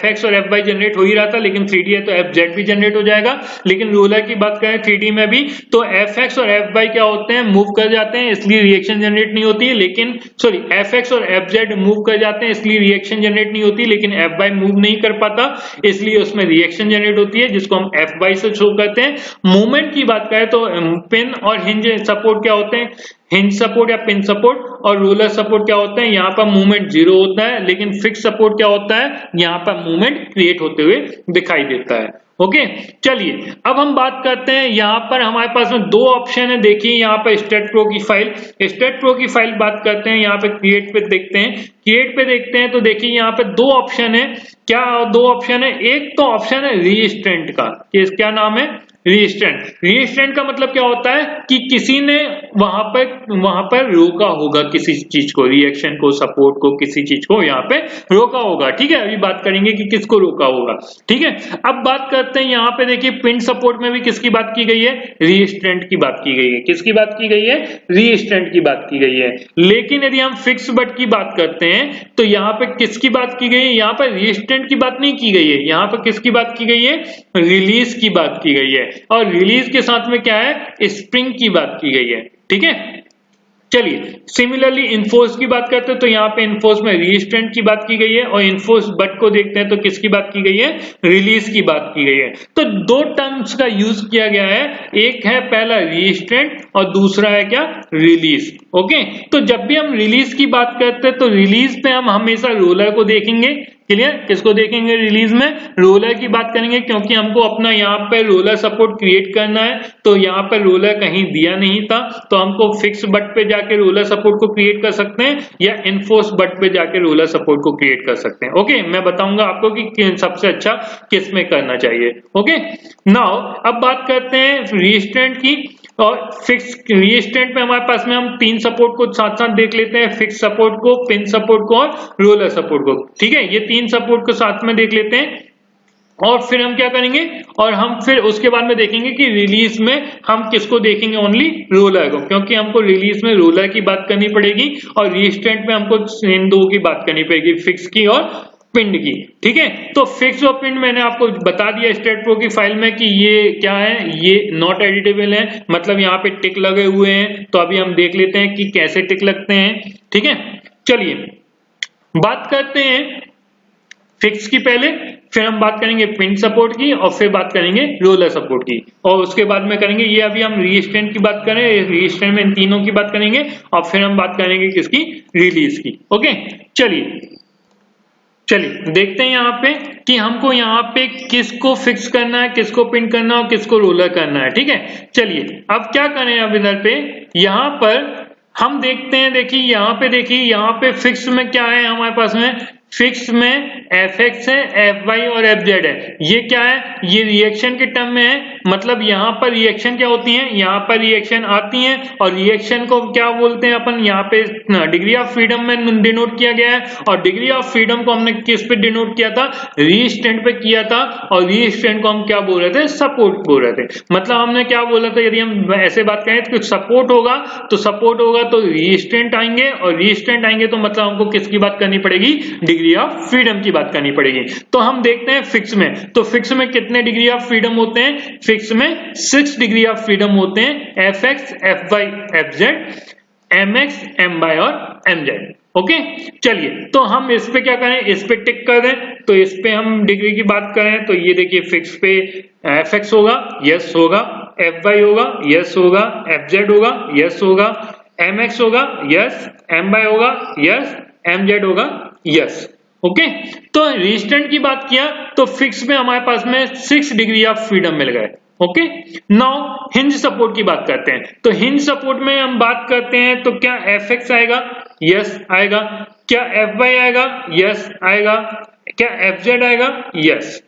Speaker 1: एक्स और एफ वाई जनरेट हो ही रहा था, लेकिन 3D है तो एफ जेड भी जनरेट हो जाएगा। लेकिन रोलर की बात करें 3D में भी तो एफ एक्स और एफ वाई क्या होते हैं, मूव कर जाते हैं इसलिए रिएक्शन जनरेट नहीं होती है, लेकिन सॉरी एफ एक्स और एफ जेड मूव कर जाते हैं इसलिए रिएक्शन जनरेट नहीं होती, लेकिन एफ वाई मूव नहीं कर पाता इसलिए उसमें रिएक्शन जनरेट होती है जिसको हम एफ वाई से शो करते हैं। मूवमेंट की बात करें तो पिन और हिंज सपोर्ट क्या होते हैं, हिंज सपोर्ट या पिन सपोर्ट और रोलर सपोर्ट क्या होते हैं, यहाँ पर मूवमेंट जीरो होता है, लेकिन फिक्स सपोर्ट क्या होता है, यहाँ पर मूवमेंट क्रिएट होते हुए दिखाई देता है। ओके, चलिए अब हम बात करते हैं, यहाँ पर हमारे पास में दो ऑप्शन है। देखिए यहाँ पर स्टेट प्रो की फाइल बात करते हैं, यहाँ पे क्रिएट पे देखते हैं, तो देखिए यहाँ पे दो ऑप्शन है। क्या दो ऑप्शन है, एक तो ऑप्शन है रीस्ट्रेंट का, क्या नाम है, रीस्ट्रेंट का मतलब क्या होता है कि किसी ने वहां पर रोका होगा किसी चीज को, रिएक्शन को, सपोर्ट को, किसी चीज को यहाँ पे रोका होगा। ठीक है, अभी बात करेंगे कि किसको रोका होगा। ठीक है, अब बात करते हैं यहाँ पे, देखिए पिन सपोर्ट में भी किसकी बात की गई है, रीस्ट्रेंट की बात की गई है। किसकी बात की गई है, रीस्ट्रेंट की बात की गई है। लेकिन यदि हम फिक्स बट की बात करते हैं तो यहाँ पे किसकी बात की गई है, यहाँ पर रीस्ट्रेंट की बात नहीं की गई है, यहाँ पर किसकी बात की गई है, रिलीज की बात की गई है। और रिलीज के साथ में क्या है, स्प्रिंग की बात की गई है। ठीक है, चलिए सिमिलरली इन्फोर्स की बात करते हैं तो यहाँ पे इन्फोर्स में रीस्ट्रेंट की बात की गई है, और इन्फोर्स बट को देखते हैं तो किसकी बात की गई है, रिलीज की बात की गई है। तो दो टर्म्स का यूज किया गया है, एक है पहला रीस्ट्रेंट और दूसरा है क्या, रिलीज। ओके, तो जब भी हम रिलीज की बात करते हैं तो रिलीज पे हम हमेशा रोलर को देखेंगे। क्लियर, किसको देखेंगे, रिलीज में रोलर की बात करेंगे, क्योंकि हमको अपना यहाँ पे रोलर सपोर्ट क्रिएट करना है। तो यहाँ पर रोलर कहीं दिया नहीं था, तो हमको फिक्स बट पे जाके रोलर सपोर्ट को क्रिएट कर सकते हैं, या इनफोर्स बट पे जाके रोलर सपोर्ट को क्रिएट कर सकते हैं। ओके, मैं बताऊंगा आपको कि सबसे अच्छा किस में करना चाहिए। ओके, नाउ अब बात करते हैं रीस्ट्रेंट की और फिक्स। रीस्ट्रेंट में हमारे पास में हम तीन सपोर्ट को साथ साथ देख लेते हैं, फिक्स सपोर्ट को, पिन सपोर्ट को और रोलर सपोर्ट को। ठीक है, ये तीन सपोर्ट को साथ में देख लेते हैं, और फिर हम क्या करेंगे, और हम फिर उसके बाद में देखेंगे कि रिलीज में हम किसको देखेंगे, ओनली रोलर को, क्योंकि हमको रिलीज में रोलर की बात करनी पड़ेगी और रीस्ट्रेंट में हमको इन दो की बात करनी पड़ेगी, फिक्स की और पिंड की। ठीक है, तो फिक्स और पिंड मैंने आपको बता दिया स्टेट प्रो की फाइल में कि ये क्या है, ये नॉट एडिटेबल है, मतलब यहाँ पे टिक लगे हुए हैं। तो अभी हम देख लेते हैं कि कैसे टिक लगते हैं। ठीक है, चलिए बात करते हैं फिक्स की पहले, फिर हम बात करेंगे पिन सपोर्ट की, और फिर बात करेंगे रोलर सपोर्ट की, और उसके बाद में करेंगे ये, अभी हम रीस्ट्रेंट की बात करें, रीस्ट्रेंट में इन तीनों की बात करेंगे, और फिर हम बात करेंगे किसकी, रिलीज की। ओके, चलिए देखते हैं यहाँ पे कि हमको यहाँ पे किसको फिक्स करना है, किसको पिन करना है और किसको रोलर करना है। ठीक है, चलिए अब क्या करें, अब इधर पे यहाँ पर हम देखते हैं, देखिए यहाँ पे फिक्स में क्या है हमारे पास में, फिक्स में Fx है, Fy और Fz है। ये क्या है, ये रिएक्शन के टर्म में है, मतलब यहाँ पर रिएक्शन क्या होती है, यहाँ पर रिएक्शन आती है, और रिएक्शन को क्या बोलते हैं अपन, यहाँ पे डिग्री ऑफ फ्रीडम में डिनोट किया गया है, और डिग्री ऑफ फ्रीडम को हमने किस पे डिनोट किया था, रीस्ट्रेंट पे किया था, और रीस्ट्रेंट को हम क्या बोल रहे थे, सपोर्ट बोल रहे थे। मतलब हमने क्या बोला था, यदि हम ऐसे बात करें तो सपोर्ट होगा तो रीस्ट्रेंट आएंगे, और रीस्ट्रेंट आएंगे तो मतलब हमको किसकी बात करनी पड़ेगी, डिग्री ऑफ फ्रीडम की बात करनी पड़ेगी। तो हम देखते हैं फिक्स में, तो फिक्स में कितने डिग्री ऑफ फ्रीडम होते हैं, फिक्स में 6 डिग्री ऑफ फ्रीडम होते हैं, Fx, Fy, Fz, Mx, My और Mz। ओके, चलिए तो हम इस पे क्या करें, इस पे टिक कर दें, तो इस पे हम डिग्री की बात करें तो ये देखिए फिक्स पे Fx होगा, यस होगा, Fy होगा, यस होगा, Fz होगा, यस होगा, Mx होगा, यस, My होगा, यस, Mz होगा, यस। ओके, तो रीस्ट्रेंट की बात किया तो फिक्स में हमारे पास में 6 डिग्री ऑफ फ्रीडम मिल गए। ओके, नाउ हिंज सपोर्ट की बात करते हैं, तो हिंज सपोर्ट में हम बात करते हैं तो क्या Fx आएगा, यस आएगा, क्या Fy आएगा, यस आएगा, क्या Fz आएगा, यस।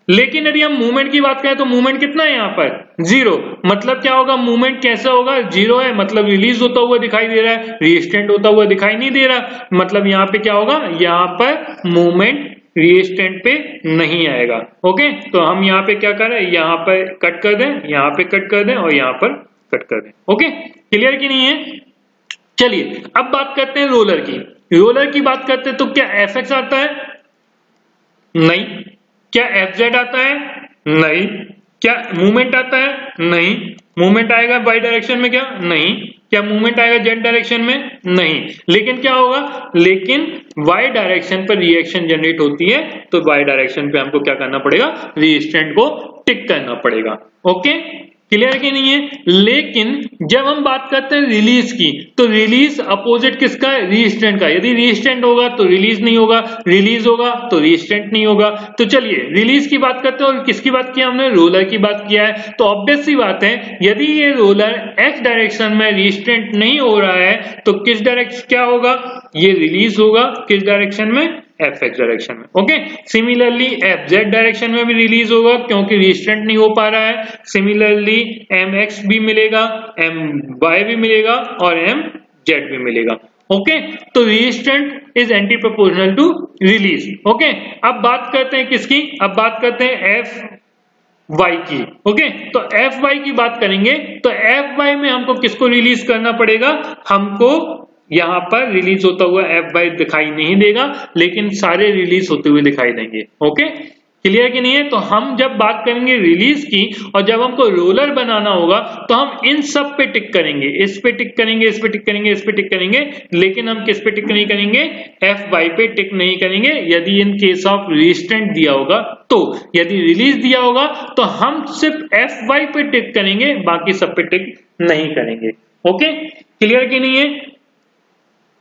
Speaker 1: लेकिन यदि हम मूवमेंट की बात करें तो मूवमेंट कितना है यहाँ पर, 0, मतलब क्या होगा, मूवमेंट कैसा होगा, 0 है, मतलब रिलीज होता हुआ दिखाई दे रहा है, रीस्ट्रेंट होता हुआ दिखाई नहीं दे रहा, मतलब यहाँ पे क्या होगा, यहाँ पर मूवमेंट रीस्ट्रेंट पे नहीं आएगा। ओके, तो हम यहाँ पे क्या करें, यहाँ पर कट कर दें, यहाँ पे कट कर दें और यहाँ पर कट कर दें। ओके, क्लियर की नहीं है। चलिए अब बात करते हैं रोलर की, रोलर की बात करते हैं तो क्या Fx आता है, नहीं, क्या Fz आता है, नहीं, क्या मूवमेंट आता है, नहीं, मूवमेंट आएगा y डायरेक्शन में क्या, नहीं, क्या मूवमेंट आएगा z डायरेक्शन में, नहीं, लेकिन क्या होगा, लेकिन y डायरेक्शन पर रिएक्शन जनरेट होती है, तो y डायरेक्शन पे हमको क्या करना पड़ेगा, रीस्ट्रेंट को टिक करना पड़ेगा। ओके, क्लियर की नहीं है। लेकिन जब हम बात करते हैं रिलीज की, तो रिलीज अपोजिट किसका है, रीस्टेंट का। यदि रीस्टेंट होगा तो रिलीज नहीं होगा, रिलीज होगा तो रीस्टेंट नहीं होगा। तो चलिए रिलीज की बात करते हैं, और किसकी बात किया हमने, रोलर की बात किया है। तो ऑब्वियस सी बात है, यदि ये रोलर एक्स डायरेक्शन में रीस्टेंट नहीं हो रहा है तो किस डायरेक्शन क्या होगा, ये रिलीज होगा किस डायरेक्शन में, एफ एक्स डायरेक्शन में। Okay, similarly F Z direction में भी रिलीज होगा क्योंकि रिस्टेंट नहीं हो पा रहा है। सिमिलरली एम एक्स भी मिलेगा, एम वाई भी मिलेगा और एम जेड भी मिलेगा। ओके, तो resistant is anti proportional to release. Okay, अब बात करते हैं किसकी, अब बात करते हैं एफ वाई की। ओके, तो एफ वाई की बात करेंगे तो एफ वाई में हमको किसको रिलीज करना पड़ेगा, हमको यहां पर रिलीज होता हुआ एफ वाई दिखाई नहीं देगा, लेकिन सारे रिलीज होते हुए दिखाई देंगे। ओके, क्लियर कि नहीं है। तो हम जब बात करेंगे रिलीज की और जब हमको रोलर बनाना होगा तो हम इन सब पे टिक करेंगे, इस पे टिक करेंगे, इस पे टिक करेंगे, इस पे टिक करेंगे, लेकिन हम किस पे टिक नहीं करेंगे, एफ वाई पे टिक नहीं करेंगे यदि इन केस ऑफ रिस्टेंट दिया होगा तो। यदि रिलीज दिया होगा तो हम सिर्फ एफ वाई पे टिक करेंगे, बाकी सब पे टिक नहीं करेंगे। ओके, क्लियर कि नहीं है,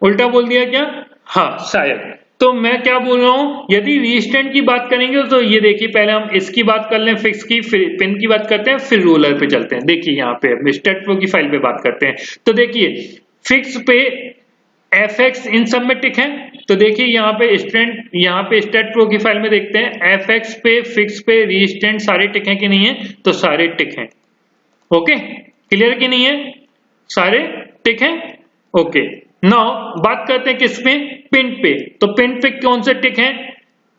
Speaker 1: उल्टा बोल दिया क्या, हाँ शायद। तो मैं क्या बोल रहा हूं, यदि रिस्टेंट की बात करेंगे तो ये देखिए, पहले हम इसकी बात कर लें फिक्स की, फिर पिन की बात करते हैं, फिर रोलर पे चलते हैं। देखिए यहाँ पे स्टेट फ्लो की फाइल पे बात करते हैं। तो देखिए फिक्स पे एफ एक्स इन सब में टिक है। तो देखिए यहाँ पे स्टेट फ्लो की फाइल में देखते हैं, एफ एक्स पे, फिक्स पे, रिस्टेंट सारे टिक है कि नहीं है, तो सारे टिक है। ओके, क्लियर कि नहीं है, सारे टिक है। ओके, नाउ बात करते हैं किस पे, पिन पे। तो पिन पे कौन से टिक है,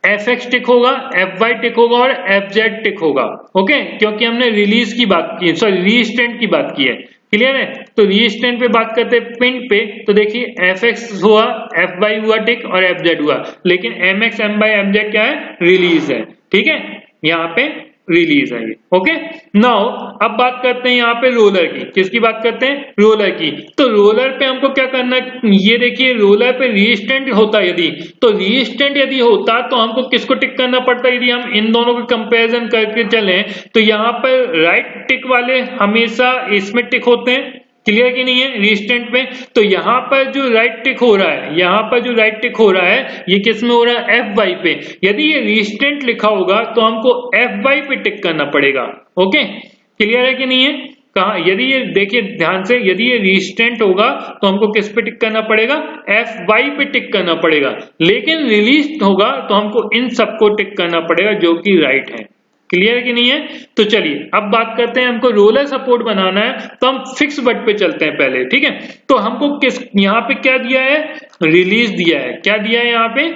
Speaker 1: एफ एक्स टिक होगा, एफ वाई टिक होगा और एफ जेड टिक होगा। ओके, क्योंकि हमने रिलीज की बात की, सॉरी रीस्टेंट की बात की है। क्लियर है, तो रीस्टेंट पे बात करते हैं पिन पे। तो देखिए एफ एक्स हुआ, एफ वाई हुआ टिक और एफ जेड हुआ, लेकिन M X M Y M Z क्या है, रिलीज है। ठीक है, यहाँ पे रिलीज है ये। ओके, नाउ अब बात करते हैं यहाँ पे रोलर की। किसकी बात करते हैं, रोलर की। तो रोलर पे हमको क्या करना है, ये देखिए रोलर पे रीस्टेंट होता यदि, तो रीस्टेंट यदि होता तो हमको किसको टिक करना पड़ता, यदि हम इन दोनों को कंपैरिजन करके चलें तो यहाँ पर राइट टिक वाले हमेशा इसमें टिक होते हैं। क्लियर कि नहीं है, रिस्टेंट में। तो यहाँ पर जो राइट टिक हो रहा है, यहाँ पर जो राइट टिक हो रहा है ये किस में हो रहा है, एफ वाई पे। यदि ये रिस्टेंट लिखा होगा तो हमको एफ वाई पे टिक करना पड़ेगा। ओके, क्लियर है कि नहीं है, कहा, यदि ये देखिए ध्यान से, यदि ये रिस्टेंट होगा तो हमको किस पे टिक करना पड़ेगा, एफ वाई पे टिक करना पड़ेगा, लेकिन रिलीज होगा तो हमको इन सबको टिक करना पड़ेगा जो कि राइट है। क्लियर कि नहीं है। तो चलिए अब बात करते हैं, हमको रोलर सपोर्ट बनाना है तो हम फिक्स बट पे चलते हैं पहले। ठीक है, तो हमको किस, यहाँ पे क्या दिया है, रिलीज दिया है। क्या दिया है यहाँ पे,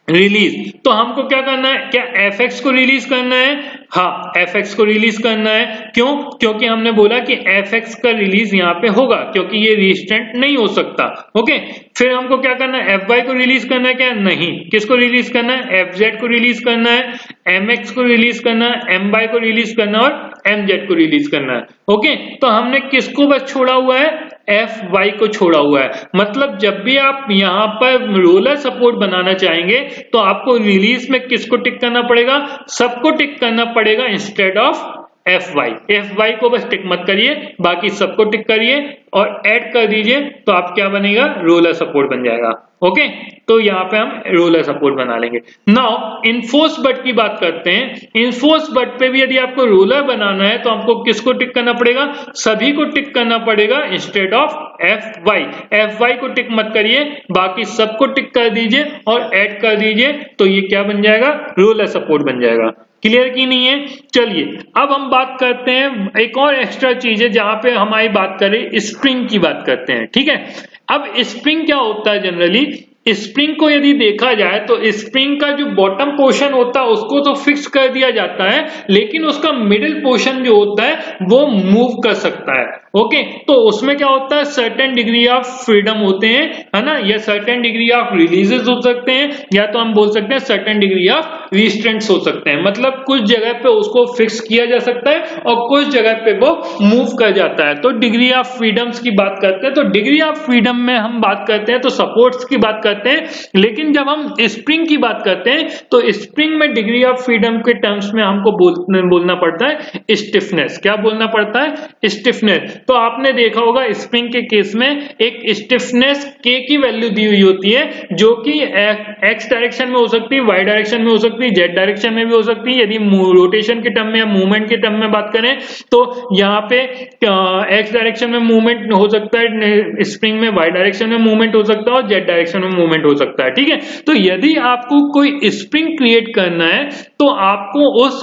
Speaker 1: रिलीज। तो हमको क्या करना है, क्या एफ एक्स को रिलीज करना है, हाँ एफ एक्स को रिलीज करना है। क्यों, क्योंकि हमने बोला कि एफ एक्स का रिलीज यहाँ पे होगा क्योंकि ये रिस्टेंट नहीं हो सकता। ओके, फिर हमको क्या करना है, एफ वाई को रिलीज करना है, क्या नहीं, किसको रिलीज करना है, एफ जेड को रिलीज करना है, एम एक्स को रिलीज करना है, एम वाई को रिलीज करना है और एम जेड को रिलीज करना है। ओके, तो हमने किसको बस छोड़ा हुआ है, एफ वाई को छोड़ा हुआ है। मतलब जब भी आप यहाँ पर रोलर सपोर्ट बनाना चाहेंगे तो आपको रिलीज में किसको टिक करना पड़ेगा, सबको टिक करना पड़ेगा इंस्टेड ऑफ एफ वाई को बस टिक मत करिए, बाकी सबको टिक करिए और ऐड कर दीजिए, तो आप क्या बनेगा, रोलर सपोर्ट बन जाएगा। ओके, तो यहाँ पे हम रोलर सपोर्ट बना लेंगे। नाउ इनफोर्स बट की बात करते हैं। इनफोर्स बट पे भी यदि आपको रोलर बनाना है तो आपको किसको टिक करना पड़ेगा, सभी को टिक करना पड़ेगा इंस्टेड ऑफ एफ वाई को टिक मत करिए, बाकी सबको टिक कर दीजिए और ऐड कर दीजिए, तो ये क्या बन जाएगा, रोलर सपोर्ट बन जाएगा। क्लियर की नहीं है। चलिए अब हम बात करते हैं एक और एक्स्ट्रा चीज है जहां पे हमारी बात करें, स्प्रिंग की बात करते हैं। ठीक है, अब स्प्रिंग क्या होता है, जनरली स्प्रिंग को यदि देखा जाए तो स्प्रिंग का जो बॉटम पोर्शन होता है उसको तो फिक्स कर दिया जाता है, लेकिन उसका मिडिल पोर्शन जो होता है वो मूव कर सकता है। ओके, तो उसमें क्या होता है, सर्टेन डिग्री ऑफ फ्रीडम होते हैं, है ना, या सर्टेन डिग्री ऑफ रिलीजेस हो सकते हैं, या तो हम बोल सकते हैं सर्टेन डिग्री ऑफ रिस्ट्रेंट्स हो सकते हैं। मतलब कुछ जगह पे उसको फिक्स किया जा सकता है और कुछ जगह पे वो मूव कर जाता है। तो डिग्री ऑफ फ्रीडम्स की बात करते हैं, तो डिग्री ऑफ फ्रीडम में हम बात करते हैं तो सपोर्ट्स की बात करते हैं, लेकिन जब हम स्प्रिंग की बात करते हैं तो स्प्रिंग में डिग्री ऑफ फ्रीडम के टर्म्स में हमको बोलना पड़ता है स्टिफनेस। क्या बोलना पड़ता है, स्टिफनेस। तो आपने देखा होगा स्प्रिंग के केस में एक स्टिफनेस के की वैल्यू दी हुई होती है, जो कि एक्स डायरेक्शन में हो सकती है, वाई डायरेक्शन में हो सकती है, जेड डायरेक्शन में भी हो सकती है। यदि रोटेशन के टर्म में या मूवमेंट के टर्म में बात करें तो यहाँ पे एक्स डायरेक्शन में मूवमेंट हो सकता है स्प्रिंग में, वाई डायरेक्शन में मूवमेंट हो सकता है और जेड डायरेक्शन में मूवमेंट हो सकता है। ठीक है, तो यदि आपको कोई स्प्रिंग क्रिएट करना है तो आपको उस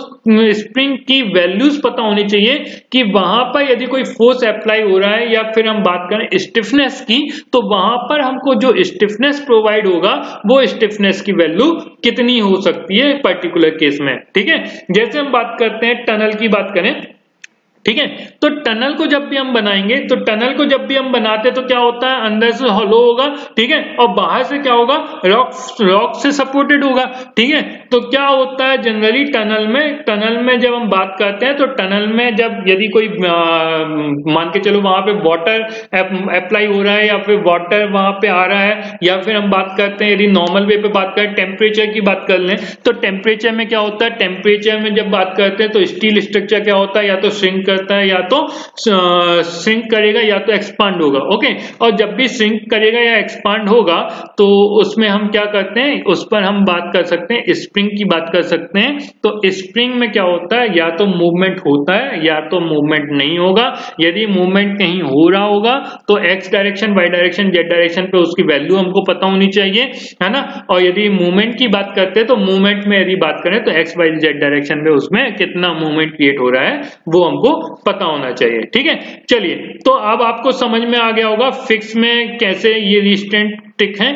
Speaker 1: स्प्रिंग की वैल्यूज पता होनी चाहिए कि वहां पर यदि कोई फोर्स अप्लाई हो रहा है, या फिर हम बात करें स्टिफनेस की, तो वहां पर हमको जो स्टिफनेस प्रोवाइड होगा वो स्टिफनेस की वैल्यू कितनी हो सकती है पर्टिकुलर केस में। ठीक है, जैसे हम बात करते हैं टनल की बात करें, ठीक है, तो टनल को जब भी हम बनाएंगे, तो टनल को जब भी हम बनाते तो क्या होता है, अंदर से हॉलो होगा, ठीक है, और बाहर से क्या होगा, रॉक से सपोर्टेड होगा। ठीक है, तो क्या होता है जनरली टनल में जब हम बात करते हैं तो टनल में जब यदि कोई मान के चलो वहां पे वाटर अप्लाई हो रहा है, या फिर वाटर वहां पे आ रहा है, या फिर हम बात करते हैं यदि नॉर्मल वे पे बात करें, टेम्परेचर की बात कर लें, तो टेम्परेचर में क्या होता है, टेम्परेचर में जब बात करते हैं तो स्टील स्ट्रक्चर क्या होता है, या तो श्रिंक करता है, या तो श्रिंक करेगा, या तो एक्सपांड होगा। ओके, और जब भी श्रिंक करेगा या एक्सपांड होगा तो उसमें हम क्या करते हैं, उस पर हम बात कर सकते हैं, स्प्रिंग की बात कर सकते हैं। तो स्प्रिंग में क्या होता है, या तो मूवमेंट होता है या तो मूवमेंट नहीं होगा। यदि मूवमेंट कहीं हो रहा होगा तो X direction, Y direction, Z direction पे उसकी वैल्यू हमको पता होनी चाहिए, है ना। और यदि मूवमेंट की बात करते हैं तो मूवमेंट में यदि बात करें तो एक्स वाई जेड डायरेक्शन पे उसमें कितना मूवमेंट क्रिएट हो रहा है वो हमको पता होना चाहिए। ठीक है, चलिए, तो अब आपको समझ में आ गया होगा फिक्स में कैसे ये रिस्ट्रेंट ट्रिक है,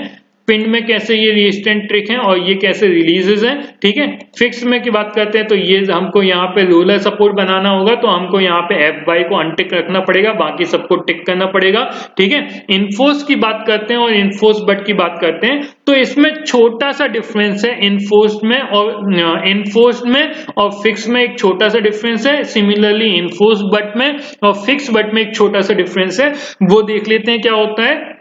Speaker 1: पिन में कैसे ये रिस्ट्रेंट ट्रिक है, और ये कैसे रिलीजेस है। ठीक है, फिक्स में की बात करते हैं तो ये हमको यहाँ पे रोलर सपोर्ट बनाना होगा, तो हमको यहाँ पे एफ वाई को अनटिक रखना पड़ेगा, बाकी सबको टिक करना पड़ेगा। ठीक है, इनफोर्स की बात करते हैं और इनफोर्स बट की बात करते हैं, तो इसमें छोटा सा डिफरेंस है इनफोर्स में और फिक्स में एक छोटा सा डिफरेंस है। सिमिलरली इनफोर्स बट में और फिक्स बट में एक छोटा सा डिफरेंस है, वो देख लेते हैं क्या होता है।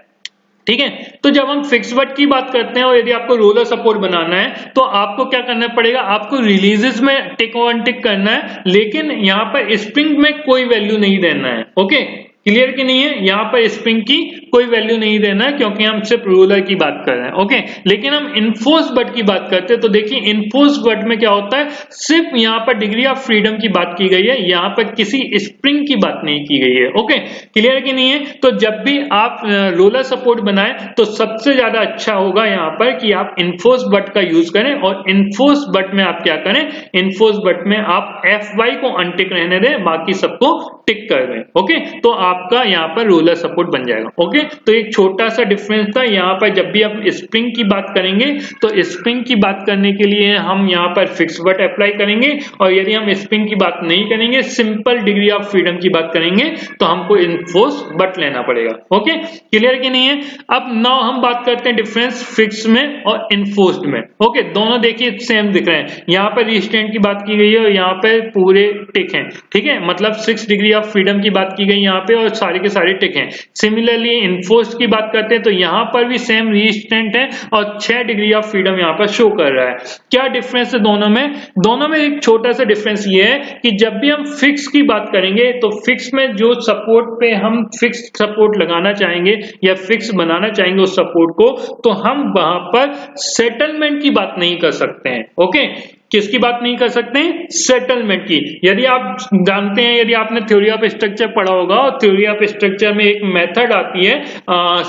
Speaker 1: ठीक है, तो जब हम फिक्स बट की बात करते हैं और यदि आपको रोलर सपोर्ट बनाना है तो आपको क्या करना पड़ेगा, आपको रिलीजेस में टिक और अनटिक करना है, लेकिन यहाँ पर स्प्रिंग में कोई वैल्यू नहीं देना है। ओके, क्लियर कि नहीं है, यहाँ पर स्प्रिंग की कोई वैल्यू नहीं देना है क्योंकि हम सिर्फ रोलर की बात कर रहे हैं। ओके, लेकिन हम इनफोर्स बट की बात करते हैं तो देखिए इनफोर्स बट में क्या होता है, सिर्फ यहाँ पर डिग्री ऑफ फ्रीडम की बात की गई है, यहाँ पर किसी स्प्रिंग की बात नहीं की गई है। ओके, क्लियर कि नहीं है। तो जब भी आप रोलर सपोर्ट बनाए तो सबसे ज्यादा अच्छा होगा यहाँ पर कि आप इनफोर्स बट का यूज करें, और इनफोर्स बट में आप क्या करें, इनफोर्स बट में आप एफ वाई को अनटिक रहने दें, बाकी सबको टिक कर दें। ओके, तो आपका यहाँ पर रोलर सपोर्ट बन जाएगा। ओके, तो एक छोटा सा डिफरेंस था यहाँ पर। जब भी आप स्प्रिंग की बात करेंगे तो स्प्रिंग की बात करने के लिए हम यहाँ पर फिक्स बट अप्लाई करेंगे, और यदि हम स्प्रिंग की बात नहीं करेंगे, सिंपल डिग्री ऑफ फ्रीडम की बात करेंगे, तो हमको इनफोर्स बट लेना पड़ेगा। ओके, क्लियर कि नहीं है। अब नाउ हम बात करते हैं डिफरेंस फिक्स में और इनफोर्स्ड में। ओके, दोनों देखिए सेम दिख रहे हैं, यहाँ पर रिस्ट्रेंट की बात की गई है और यहाँ पे पूरे टिक हैं। ठीक है, मतलब 6 डिग्री ऑफ फ्रीडम की बात की गई यहाँ पे, और सारे के सारे टिक हैं। सिमिलरली इनफोर्स्ड की बात करते हैं तो यहाँ पर भी सेम रिस्ट्रेंट है और 6 डिग्री ऑफ फ्रीडम यहाँ पर शो कर रहा है। क्या डिफरेंस है दोनों में, दोनों में एक छोटा सा डिफरेंस ये है कि जब भी हम फिक्स की बात करेंगे तो फिक्स में जो सपोर्ट पे हम फिक्स सपोर्ट लगाना चाहेंगे या फिक्स बनाना चाहेंगे उस सपोर्ट को, तो हम वहां पर सेटलमेंट की बात नहीं कर सकते हैं। ओके, किसकी बात नहीं कर सकते हैं, सेटलमेंट की। यदि आप जानते हैं, यदि आपने थ्योरी ऑफ स्ट्रक्चर पढ़ा होगा, और थ्योरी ऑफ स्ट्रक्चर में एक मेथड आती है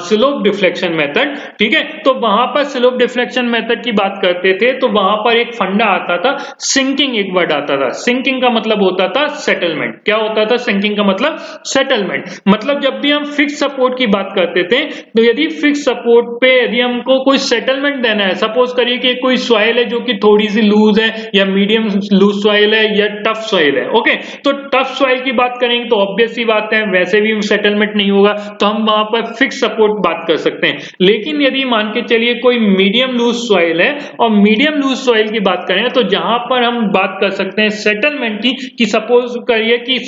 Speaker 1: स्लोप डिफ्लेक्शन मेथड। ठीक है, तो वहां पर स्लोप डिफ्लेक्शन मेथड की बात करते थे तो वहां पर एक फंडा आता था, सिंकिंग एक वर्ड आता था। सिंकिंग का मतलब होता था सेटलमेंट। क्या होता था सिंकिंग का मतलब, सेटलमेंट। मतलब जब भी हम फिक्स सपोर्ट की बात करते थे तो यदि फिक्स सपोर्ट पे यदि हमको कोई सेटलमेंट देना है, सपोज करिए कि कोई सॉइल है जो कि थोड़ी सी लूज है या मीडियम लूज सॉइल है या टफ सॉइल है। ओके, तो टफ सॉइल की बात करेंगे तो ऑब्वियस सी बात है वैसे भी सेटलमेंट नहीं होगा, तो हम वहां पर फिक्स सपोर्ट बात कर सकते हैं। लेकिन यदि मान के चलिए कोई मीडियम लूज सॉइल है और मीडियम लूज सॉइल की बात करें तो जहां पर हम बात कर सकते हैं सेटलमेंट की, कि सपोज करिए कि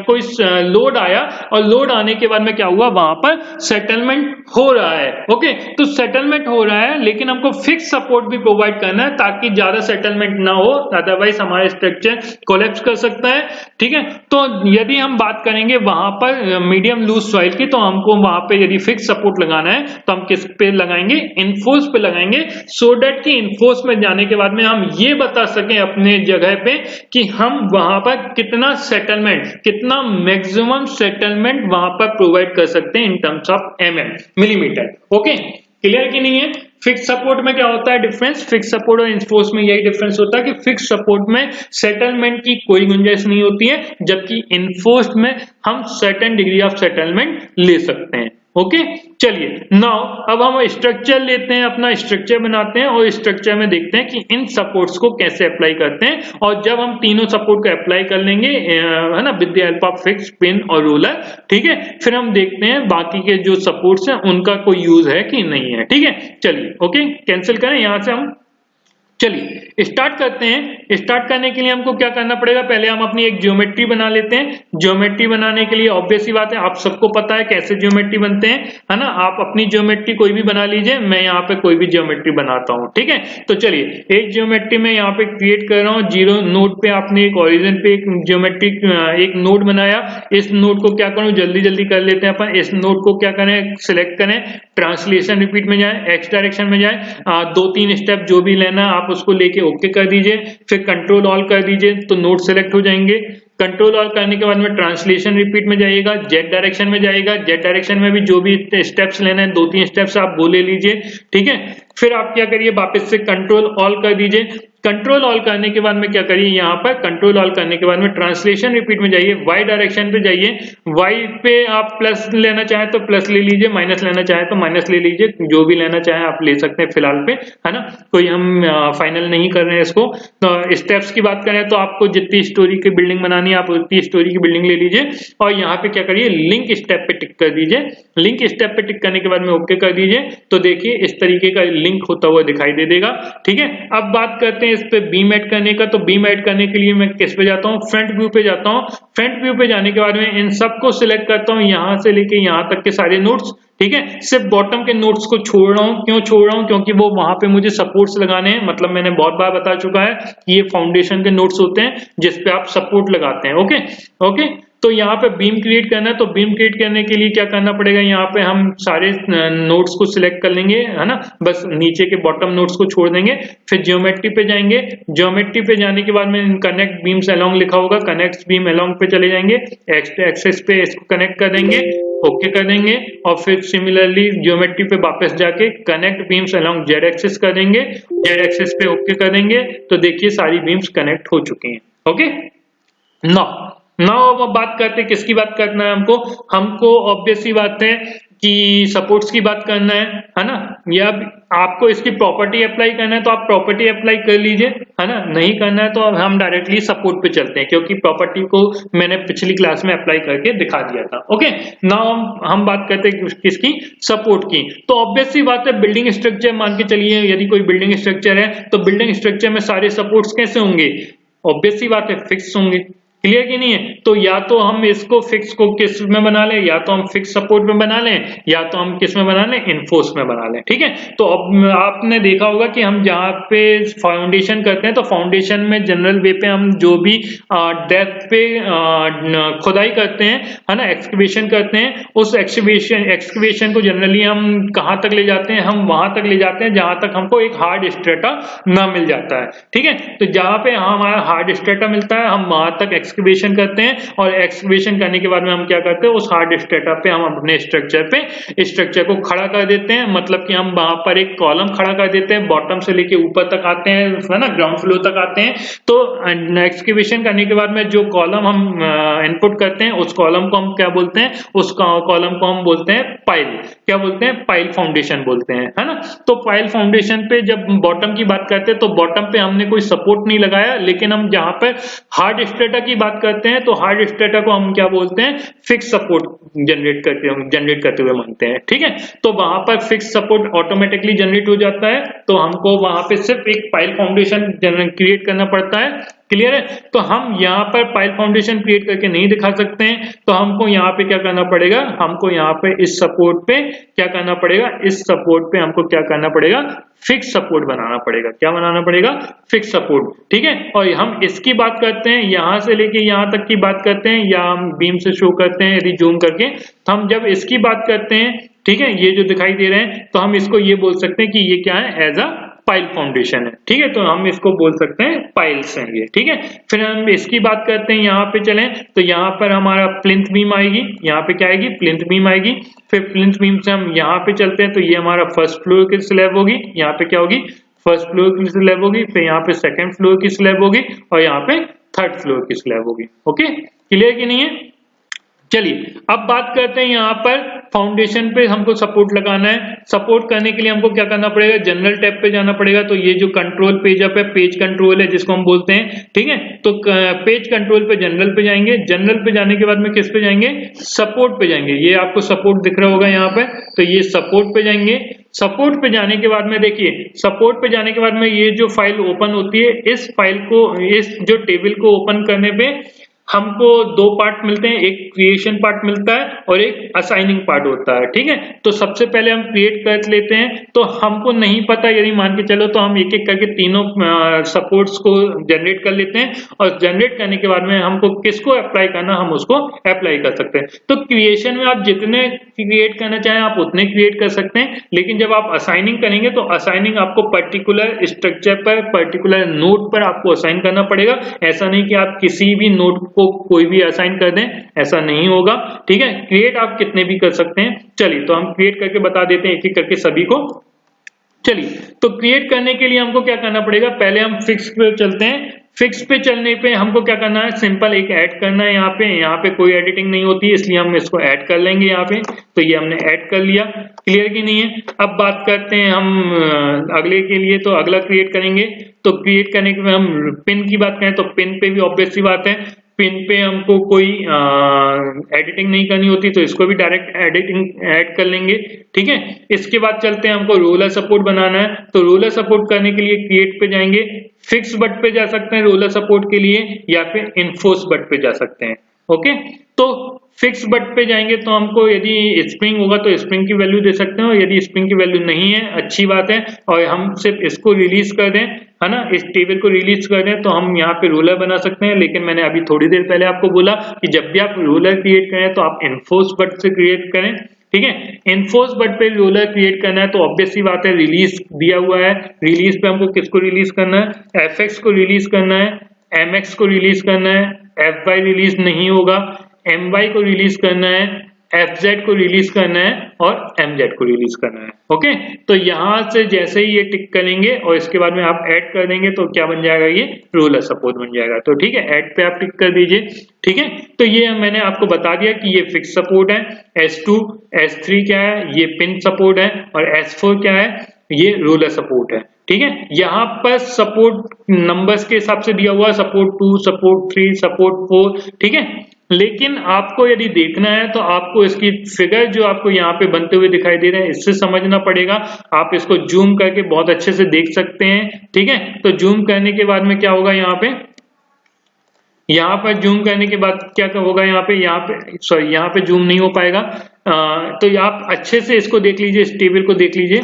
Speaker 1: कोई लोड आया और लोड आने के बाद में क्या हुआ, वहां पर सेटलमेंट हो रहा है। ओके, तो सेटलमेंट हो रहा है लेकिन हमको फिक्स सपोर्ट भी प्रोवाइड करना है ताकि ज्यादा सेटलमेंट ना हो, अदरवाइज हमारा स्ट्रक्चर कोलैप्स कर सकता है। ठीक है, तो यदि हम बात करेंगे वहां पर मीडियम लूज सॉइल की, तो हमको वहां पे यदि फिक्स सपोर्ट लगाना है तो हम किस पे लगाएंगे, इनफोर्स पे लगाएंगे, सो दैट कि इनफोर्स में जाने के बाद में हम ये बता सकें अपने जगह पे कि हम वहां पर कितना सेटलमेंट, कितना मैक्सिमम सेटलमेंट वहां पर प्रोवाइड कर सकते हैं in terms of millimetre. Okay, clear कि नहीं है? फिक्स सपोर्ट में क्या होता है डिफरेंस, फिक्स सपोर्ट और इनफोर्स में यही डिफरेंस होता है कि फिक्स सपोर्ट में सेटलमेंट की कोई गुंजाइश नहीं होती है, जबकि इनफोर्स में हम सर्टेन डिग्री ऑफ सेटलमेंट ले सकते हैं। ओके, चलिए नाउ अब हम स्ट्रक्चर लेते हैं, अपना स्ट्रक्चर बनाते हैं और स्ट्रक्चर में देखते हैं कि इन सपोर्ट्स को कैसे अप्लाई करते हैं। और जब हम तीनों सपोर्ट को अप्लाई कर लेंगे है ना, with the help of fix, pin और रूलर, ठीक है, फिर हम देखते हैं बाकी के जो सपोर्ट्स हैं उनका कोई यूज है कि नहीं है। ठीक है, चलिए ओके, कैंसिल करें यहां से हम, चलिए स्टार्ट करते हैं। स्टार्ट करने के लिए हमको क्या करना पड़ेगा, पहले हम अपनी एक ज्योमेट्री बना लेते हैं। ज्योमेट्री बनाने के लिए ऑब्वियस सी बात है, आप सबको पता है कैसे ज्योमेट्री बनते हैं, है ना। आप अपनी ज्योमेट्री कोई भी बना लीजिए, मैं यहाँ पे कोई भी ज्योमेट्री बनाता हूँ। ठीक है, तो चलिए एक ज्योमेट्री में यहाँ पे क्रिएट कर रहा हूँ। जीरो नोड पे आपने एक ओरिजिन पे एक ज्योमेट्री एक नोड बनाया। इस नोड को क्या करूँ, जल्दी जल्दी कर लेते हैं अपन। इस नोड को क्या करें, सिलेक्ट करें, ट्रांसलेशन रिपीट में जाए, एक्स डायरेक्शन में जाए, 2-3 स्टेप जो भी लेना आप उसको लेके ओके कर दीजिए। फिर कंट्रोल ऑल कर दीजिए तो नोड सेलेक्ट हो जाएंगे। कंट्रोल ऑल करने के बाद में ट्रांसलेशन रिपीट में जाइएगा, जेड डायरेक्शन में जाएगा। जेड डायरेक्शन में भी जो भी स्टेप्स लेना है, 2-3 स्टेप्स आप वो ले लीजिए। ठीक है, फिर आप क्या करिए, वापस से कंट्रोल ऑल कर दीजिए। कंट्रोल ऑल करने के बाद में क्या करिए, यहाँ पर कंट्रोल ऑल करने के बाद में ट्रांसलेशन रिपीट में जाइए, वाई डायरेक्शन पे जाइए। वाई पे आप प्लस लेना चाहे तो प्लस ले लीजिए, माइनस लेना चाहे तो माइनस ले लीजिए, जो भी लेना चाहे आप ले सकते हैं फिलहाल पे, है ना। कोई हम फाइनल नहीं कर रहे हैं इसको। तो स्टेप्स की बात करें तो आपको जितनी स्टोरी की बिल्डिंग बनानी है आप उतनी स्टोरी की बिल्डिंग ले लीजिए। और यहाँ पे क्या करिए, लिंक स्टेप पे टिक कर दीजिए। लिंक स्टेप पे टिक करने के बाद में ओके कर दीजिए, तो देखिए इस तरीके का लिंक होता हुआ दिखाई दे देगा। ठीक है, अब बात करते हैं इस पे बीम ऐड करने का। तो बीम ऐड करने के लिए मैं किस पे जाता हूँ, फ्रंट व्यू पे जाता हूँ। फ्रंट व्यू पे जाने के बाद में इन सबको सिलेक्ट करता हूँ, यहां से लेके यहां तक के सारे नोड्स। ठीक है, सिर्फ बॉटम के नोट्स को छोड़ रहा हूं। क्यों छोड़ रहा हूं, क्योंकि वो वहां पे मुझे सपोर्ट्स लगाने हैं। मतलब मैंने बहुत बार बता चुका है कि ये फाउंडेशन के नोट्स होते हैं जिसपे आप सपोर्ट लगाते हैं। ओके ओके, तो यहाँ पे बीम क्रिएट करना है। तो बीम क्रिएट करने के लिए क्या करना पड़ेगा, यहाँ पे हम सारे नोट्स को सिलेक्ट कर लेंगे, है ना। बस नीचे के बॉटम नोट्स को छोड़ देंगे। फिर ज्योमेट्री पे जाएंगे। ज्योमेट्री पे जाने के बाद में कनेक्ट बीम्स अलोंग लिखा होगा, कनेक्ट बीम अलोंग पे चले जाएंगे। एक्सेस पे इसको कनेक्ट कर देंगे, ओके कर देंगे। और फिर सिमिलरली ज्योमेट्री पे वापस जाके connect beams along Z axis कर देंगे। जेड एक्सिस पे ओके कर देंगे, तो देखिए सारी बीम्स कनेक्ट हो चुकी हैं। ओके, नाउ अब बात करते हैं किसकी बात करना है हमको ऑब्वियस सी बात है कि सपोर्ट्स की बात करना है ना। या आपको इसकी प्रॉपर्टी अप्लाई करना है तो आप प्रॉपर्टी अप्लाई कर लीजिए, है ना। नहीं करना है तो अब हम डायरेक्टली सपोर्ट पे चलते हैं, क्योंकि प्रॉपर्टी को मैंने पिछली क्लास में अप्लाई करके दिखा दिया था। ओके, नाउ हम बात करते हैं किसकी, सपोर्ट की। तो ऑब्वियस सी बात है, बिल्डिंग स्ट्रक्चर मान के चलिए, यदि कोई बिल्डिंग स्ट्रक्चर है तो बिल्डिंग स्ट्रक्चर में सारे सपोर्ट्स कैसे होंगे, ऑब्वियस सी बात है फिक्स होंगे। क्लियर कि नहीं है? तो या तो हम इसको फिक्स को किस में बना लें, या तो हम फिक्स सपोर्ट में बना लें, या तो हम किस में बना लें, इनफोर्स में बना लें। ठीक है, तो अब आपने देखा होगा कि हम जहाँ पे फाउंडेशन करते हैं तो फाउंडेशन में जनरल वे पे हम जो भी डेप्थ पे खुदाई करते हैं, है ना, एक्सकवेशन करते हैं, उस एक्सकवेशन को जनरली हम कहाँ तक ले जाते हैं, हम वहां तक ले जाते हैं जहां तक हमको एक हार्ड स्ट्रेटा ना मिल जाता है। ठीक है, तो जहां पे हमारा हार्ड स्ट्रेटा मिलता है हम वहां तक एक्सकवेशन करते हैं, और एक्सकवेशन करने के बाद में हम क्या करते हैं, उस हार्ड स्ट्रेटा पे हम अपने स्ट्रक्चर को खड़ा कर देते हैं। मतलब कि हम वहां पर एक कॉलम खड़ा कर देते हैं, बॉटम से लेके ऊपर तक आते हैं, है ना, ग्राउंड फ्लोर तक आते हैं। तो एक्सकवेशन करने के बाद में जो कॉलम हम इनपुट करते हैं उस कॉलम को हम क्या बोलते हैं, उस कॉलम को हम बोलते हैं पाइल। क्या बोलते हैं, पाइल फाउंडेशन बोलते हैं, है ना। तो पाइल फाउंडेशन पे जब बॉटम की बात करते हैं तो बॉटम पे हमने कोई सपोर्ट नहीं लगाया, लेकिन हम जहां पर हार्ड स्ट्रेटा की बात करते हैं तो हार्ड स्ट्रेटा को हम क्या बोलते हैं, फिक्स सपोर्ट जनरेट करते हुए मानते हैं, ठीक है। तो वहां पर फिक्स सपोर्ट ऑटोमेटिकली जनरेट हो जाता है, तो हमको वहां पे सिर्फ एक पाइल फाउंडेशन क्रिएट करना पड़ता है, क्लियर है। तो हम यहाँ पर पाइल फाउंडेशन क्रिएट करके नहीं दिखा सकते हैं, तो हमको यहाँ पे क्या करना पड़ेगा, हमको यहाँ पे इस सपोर्ट पे क्या करना पड़ेगा, इस सपोर्ट पे हमको क्या करना पड़ेगा, फिक्स सपोर्ट बनाना पड़ेगा। क्या बनाना पड़ेगा, फिक्स सपोर्ट, ठीक है। और हम इसकी बात करते हैं, यहां से लेके यहां तक की बात करते हैं, या हम बीम से शो करते हैं यदि जूम करके, तो हम जब इसकी बात करते हैं, ठीक है, ये जो दिखाई दे रहे हैं, तो हम इसको ये बोल सकते हैं कि ये क्या है, एज अ पाइल फाउंडेशन है, ठीक है। तो हम इसको बोल सकते हैं पाइल्स हैं ये, ठीक है। फिर हम इसकी बात करते हैं, यहाँ पे चलें तो यहाँ पर हमारा प्लिंथ बीम आएगी, यहाँ पे क्या आएगी, प्लिंथ बीम आएगी। फिर प्लिंथ बीम से हम यहाँ पे चलते हैं तो ये हमारा फर्स्ट फ्लोर की स्लैब होगी, यहाँ पे क्या होगी, फर्स्ट फ्लोर की स्लैब होगी। फिर यहाँ पे सेकंड फ्लोर की स्लैब होगी और यहाँ पे थर्ड फ्लोर की स्लैब होगी। ओके, क्लियर कि नहीं है। चलिए अब बात करते हैं, यहाँ पर फाउंडेशन पे हमको सपोर्ट लगाना है। सपोर्ट करने के लिए हमको क्या करना पड़ेगा, जनरल टैब पे जाना पड़ेगा। तो ये जो कंट्रोल पेज अप है, पेज कंट्रोल है जिसको हम बोलते हैं, ठीक है। तो पेज कंट्रोल पे जनरल पे जाएंगे, जनरल पे जाने के बाद में किस पे जाएंगे, सपोर्ट पे जाएंगे। ये आपको सपोर्ट दिख रहा होगा यहाँ पे, तो ये सपोर्ट पे जाएंगे। सपोर्ट पे जाने के बाद में देखिए, सपोर्ट पे जाने के बाद में ये जो फाइल ओपन होती है, इस फाइल को, इस जो टेबल को ओपन करने पे हमको दो पार्ट मिलते हैं, एक क्रिएशन पार्ट मिलता है और एक असाइनिंग पार्ट होता है, ठीक है। तो सबसे पहले हम क्रिएट कर लेते हैं। तो हमको नहीं पता, यदि मान के चलो तो हम एक एक करके तीनों सपोर्ट्स को जनरेट कर लेते हैं, और जनरेट करने के बाद में हमको किसको अप्लाई करना, हम उसको अप्लाई कर सकते हैं। तो क्रिएशन में आप जितने क्रिएट करना चाहें आप उतने क्रिएट कर सकते हैं, लेकिन जब आप असाइनिंग करेंगे तो असाइनिंग आपको पर्टिकुलर स्ट्रक्चर पर, पर्टिकुलर नोड पर आपको असाइन करना पड़ेगा। ऐसा नहीं कि आप किसी भी नोड को कोई भी असाइन कर दें, ऐसा नहीं होगा, ठीक है। क्रिएट आप कितने भी कर सकते हैं। चलिए तो हम क्रिएट करके बता देते हैं एक एक करके सभी को। चलिए तो क्रिएट करने के लिए हमको क्या करना पड़ेगा, पहले हम फिक्स पे चलते हैं। फिक्स पे चलने पे हमको क्या करना है, सिंपल एक ऐड करना है। यहाँ पे कोई एडिटिंग नहीं होती है, इसलिए हम इसको ऐड कर लेंगे यहाँ पे। तो ये हमने ऐड कर लिया, क्लियर की नहीं है। अब बात करते हैं हम अगले के लिए, तो अगला क्रिएट करेंगे। तो क्रिएट करने के हम पिन की बात करें तो पिन पे भी ऑब्वियस सी बात है, पिन पे हमको कोई एडिटिंग नहीं करनी होती, तो इसको भी डायरेक्ट एडिटिंग ऐड कर लेंगे, ठीक है। इसके बाद चलते हैं, हमको रोलर सपोर्ट बनाना है। तो रोलर सपोर्ट करने के लिए क्रिएट पे जाएंगे, फिक्स बट पे जा सकते हैं रोलर सपोर्ट के लिए, या फिर इन्फोर्स बट पे जा सकते हैं। ओके, तो फिक्स बट पे जाएंगे तो हमको यदि स्प्रिंग होगा तो स्प्रिंग की वैल्यू दे सकते हैं, और यदि स्प्रिंग की वैल्यू नहीं है, अच्छी बात है, और हम सिर्फ इसको रिलीज कर दें, है ना, इस टेबल को रिलीज कर दें, तो हम यहाँ पे रोलर बना सकते हैं। लेकिन मैंने अभी थोड़ी देर पहले आपको बोला कि जब भी आप रोलर क्रिएट करें तो आप इन्फोर्स बट से क्रिएट करें, ठीक है। इन्फोर्स बट पे रोलर क्रिएट करना है तो ऑब्वियस सी बात है, रिलीज दिया हुआ है, रिलीज पे हमको किसको रिलीज करना है, एफएक्स को रिलीज करना है, एमएक्स को रिलीज करना है, एफवाई रिलीज नहीं होगा, एमवाई को रिलीज करना है, एफजेड को रिलीज करना है, और एमजेड को रिलीज करना है। ओके, तो यहां से जैसे ही ये टिक करेंगे और इसके बाद में आप ऐड कर देंगे तो क्या बन जाएगा, ये रोलर सपोर्ट बन जाएगा। तो ठीक है, ऐड पे आप टिक कर दीजिए, ठीक है। तो ये मैंने आपको बता दिया कि ये फिक्स सपोर्ट है, S2 S3 क्या है, ये पिन सपोर्ट है, और S4 क्या है, ये रोलर सपोर्ट है, ठीक है। यहाँ पर सपोर्ट नंबर्स के हिसाब से दिया हुआ है, सपोर्ट 2, सपोर्ट 3, सपोर्ट 4, ठीक है। लेकिन आपको यदि देखना है तो आपको इसकी फिगर जो आपको यहाँ पे बनते हुए दिखाई दे रहे हैं, इससे समझना पड़ेगा। आप इसको जूम करके बहुत अच्छे से देख सकते हैं, ठीक है। तो जूम करने के बाद में क्या होगा, यहाँ पर जूम करने के बाद क्या होगा, यहाँ पे जूम नहीं हो पाएगा। तो आप अच्छे से इसको देख लीजिए, इस टेबल को देख लीजिए।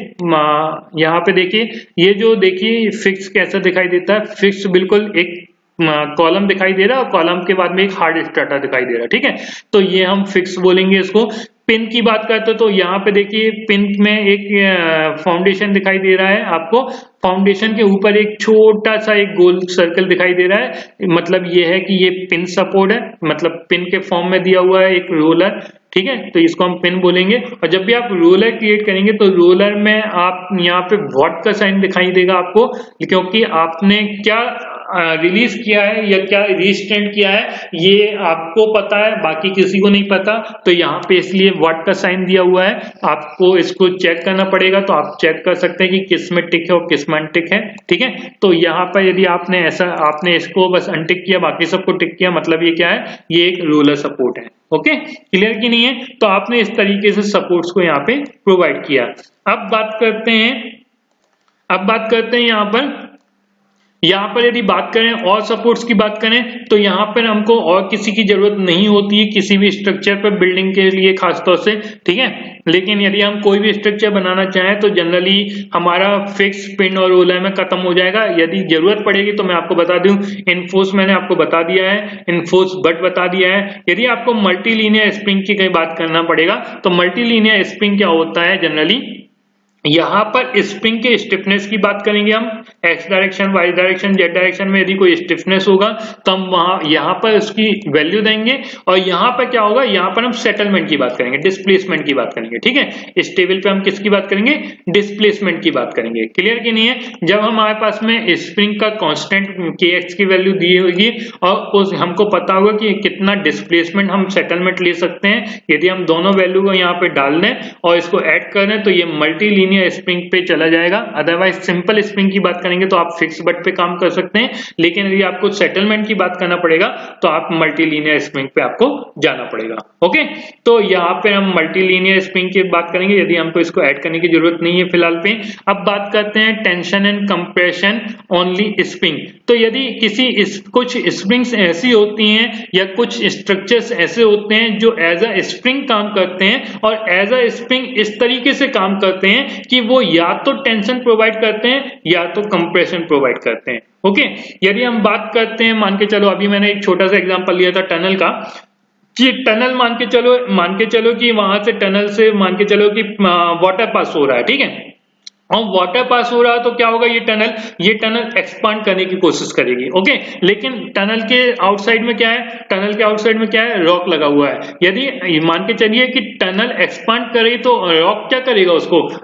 Speaker 1: यहाँ पे देखिए, ये जो देखिए फिक्स कैसा दिखाई देता है, फिक्स बिल्कुल एक कॉलम दिखाई दे रहा है, और कॉलम के बाद में एक हार्ड स्ट्रैटा दिखाई दे रहा है, ठीक है। तो ये हम फिक्स बोलेंगे इसको। पिन की बात करते तो यहाँ पे देखिए, पिन में एक फाउंडेशन दिखाई दे रहा है आपको, फाउंडेशन के ऊपर एक छोटा सा एक गोल सर्कल दिखाई दे रहा है, मतलब ये है कि ये पिन सपोर्ट है, मतलब पिन के फॉर्म में दिया हुआ है एक रोलर, ठीक है। तो इसको हम पिन बोलेंगे। और जब भी आप रोलर क्रिएट करेंगे तो रोलर में आप यहाँ पे वॉट का साइन दिखाई देगा आपको, क्योंकि आपने क्या रिलीज किया है या क्या रिस्टेंड किया है ये आपको पता है, बाकी किसी को नहीं पता। तो यहाँ पे इसलिए व्हाट का साइन दिया हुआ है, आपको इसको चेक करना पड़ेगा। तो आप चेक कर सकते हैं कि किस में टिक है और किस में अनटिक है, ठीक है। तो यहाँ पर यदि आपने इसको बस अनटिक किया, बाकी सबको टिक किया, मतलब ये क्या है, ये एक रोलर सपोर्ट है। ओके, क्लियर की नहीं है? तो आपने इस तरीके से सपोर्ट्स को यहाँ पे प्रोवाइड किया। अब बात करते हैं यहाँ पर यदि बात करें और सपोर्ट्स की बात करें तो यहाँ पर हमको और किसी की जरूरत नहीं होती है किसी भी स्ट्रक्चर पर बिल्डिंग के लिए खासतौर से, ठीक है। लेकिन यदि हम कोई भी स्ट्रक्चर बनाना चाहें तो जनरली हमारा फिक्स, पिन और रोलर में खत्म हो जाएगा। यदि जरूरत पड़ेगी तो मैं आपको बता दूं, इन्फोर्स मैंने आपको बता दिया है, इन्फोर्स बट बता दिया है। यदि आपको मल्टी लीनियर स्प्रिंग की कहीं बात करना पड़ेगा तो मल्टी लीनियर स्प्रिंग क्या होता है, जनरली यहाँ पर स्प्रिंग के स्टिफनेस की बात करेंगे हम, X direction, Y direction, Z direction में यदि कोई स्टिफनेस होगा तो हम यहाँ पर उसकी वैल्यू देंगे। और यहाँ पर क्या होगा, यहाँ पर हम सेटलमेंट की बात करेंगे, डिस्प्लेसमेंट की बात करेंगे, ठीक है। इस टेबल पे हम किसकी बात करेंगे, डिस्प्लेसमेंट की बात करेंगे। क्लियर की नहीं है? जब हमारे पास में स्प्रिंग का कांस्टेंट kx की वैल्यू दी होगी और हमको पता होगा कि कितना डिस्प्लेसमेंट हम सेटलमेंट ले सकते हैं, यदि हम दोनों वैल्यू को यहाँ पे डाल दें और इसको ऐड कर दें तो ये मल्टी लीनियर स्प्रिंग पे चला जाएगा। अदरवाइज सिंपल स्प्रिंग की बात करेंगे तो आप फिक्स बट पे काम कर सकते हैं, लेकिन यदि आपको सेटलमेंट की बात करना पड़ेगा तो आप मल्टी लीनियर स्प्रिंग पे आपको जाना पड़ेगा। ओके, तो यहाँ पे हम मल्टी लीनियर स्प्रिंग की बात करेंगे, यदि हमको इसको ऐड करने की जरूरत नहीं है फिलहाल पे। अब बात करते हैं tension and compression only spring. तो यदि कुछ स्प्रिंग्स ऐसी होती हैं या कुछ स्ट्रक्चर्स ऐसे होते हैं जो एज अ स्प्रिंग काम करते हैं और एज अ स्प्रिंग इस तरीके से काम करते हैं कि वो या तो टेंशन प्रोवाइड करते हैं या तो कंप्रेशन प्रोवाइड करते हैं। ओके, यदि हम बात करते हैं, मान के चलो अभी मैंने एक छोटा सा एग्जांपल लिया था टनल का, कि टनल मान के चलो कि वहां से टनल से मान के चलो कि वाटर पास हो रहा है, ठीक है। और वाटर पास हो रहा तो क्या होगा, ये टनल एक्सपांड करने की कोशिश करेगी। ओके, लेकिन टनल के आउटसाइड में क्या है, रॉक लगा हुआ है। यदि मान के चलिए कि टनल एक्सपांड करे तो रॉक क्या करेगा,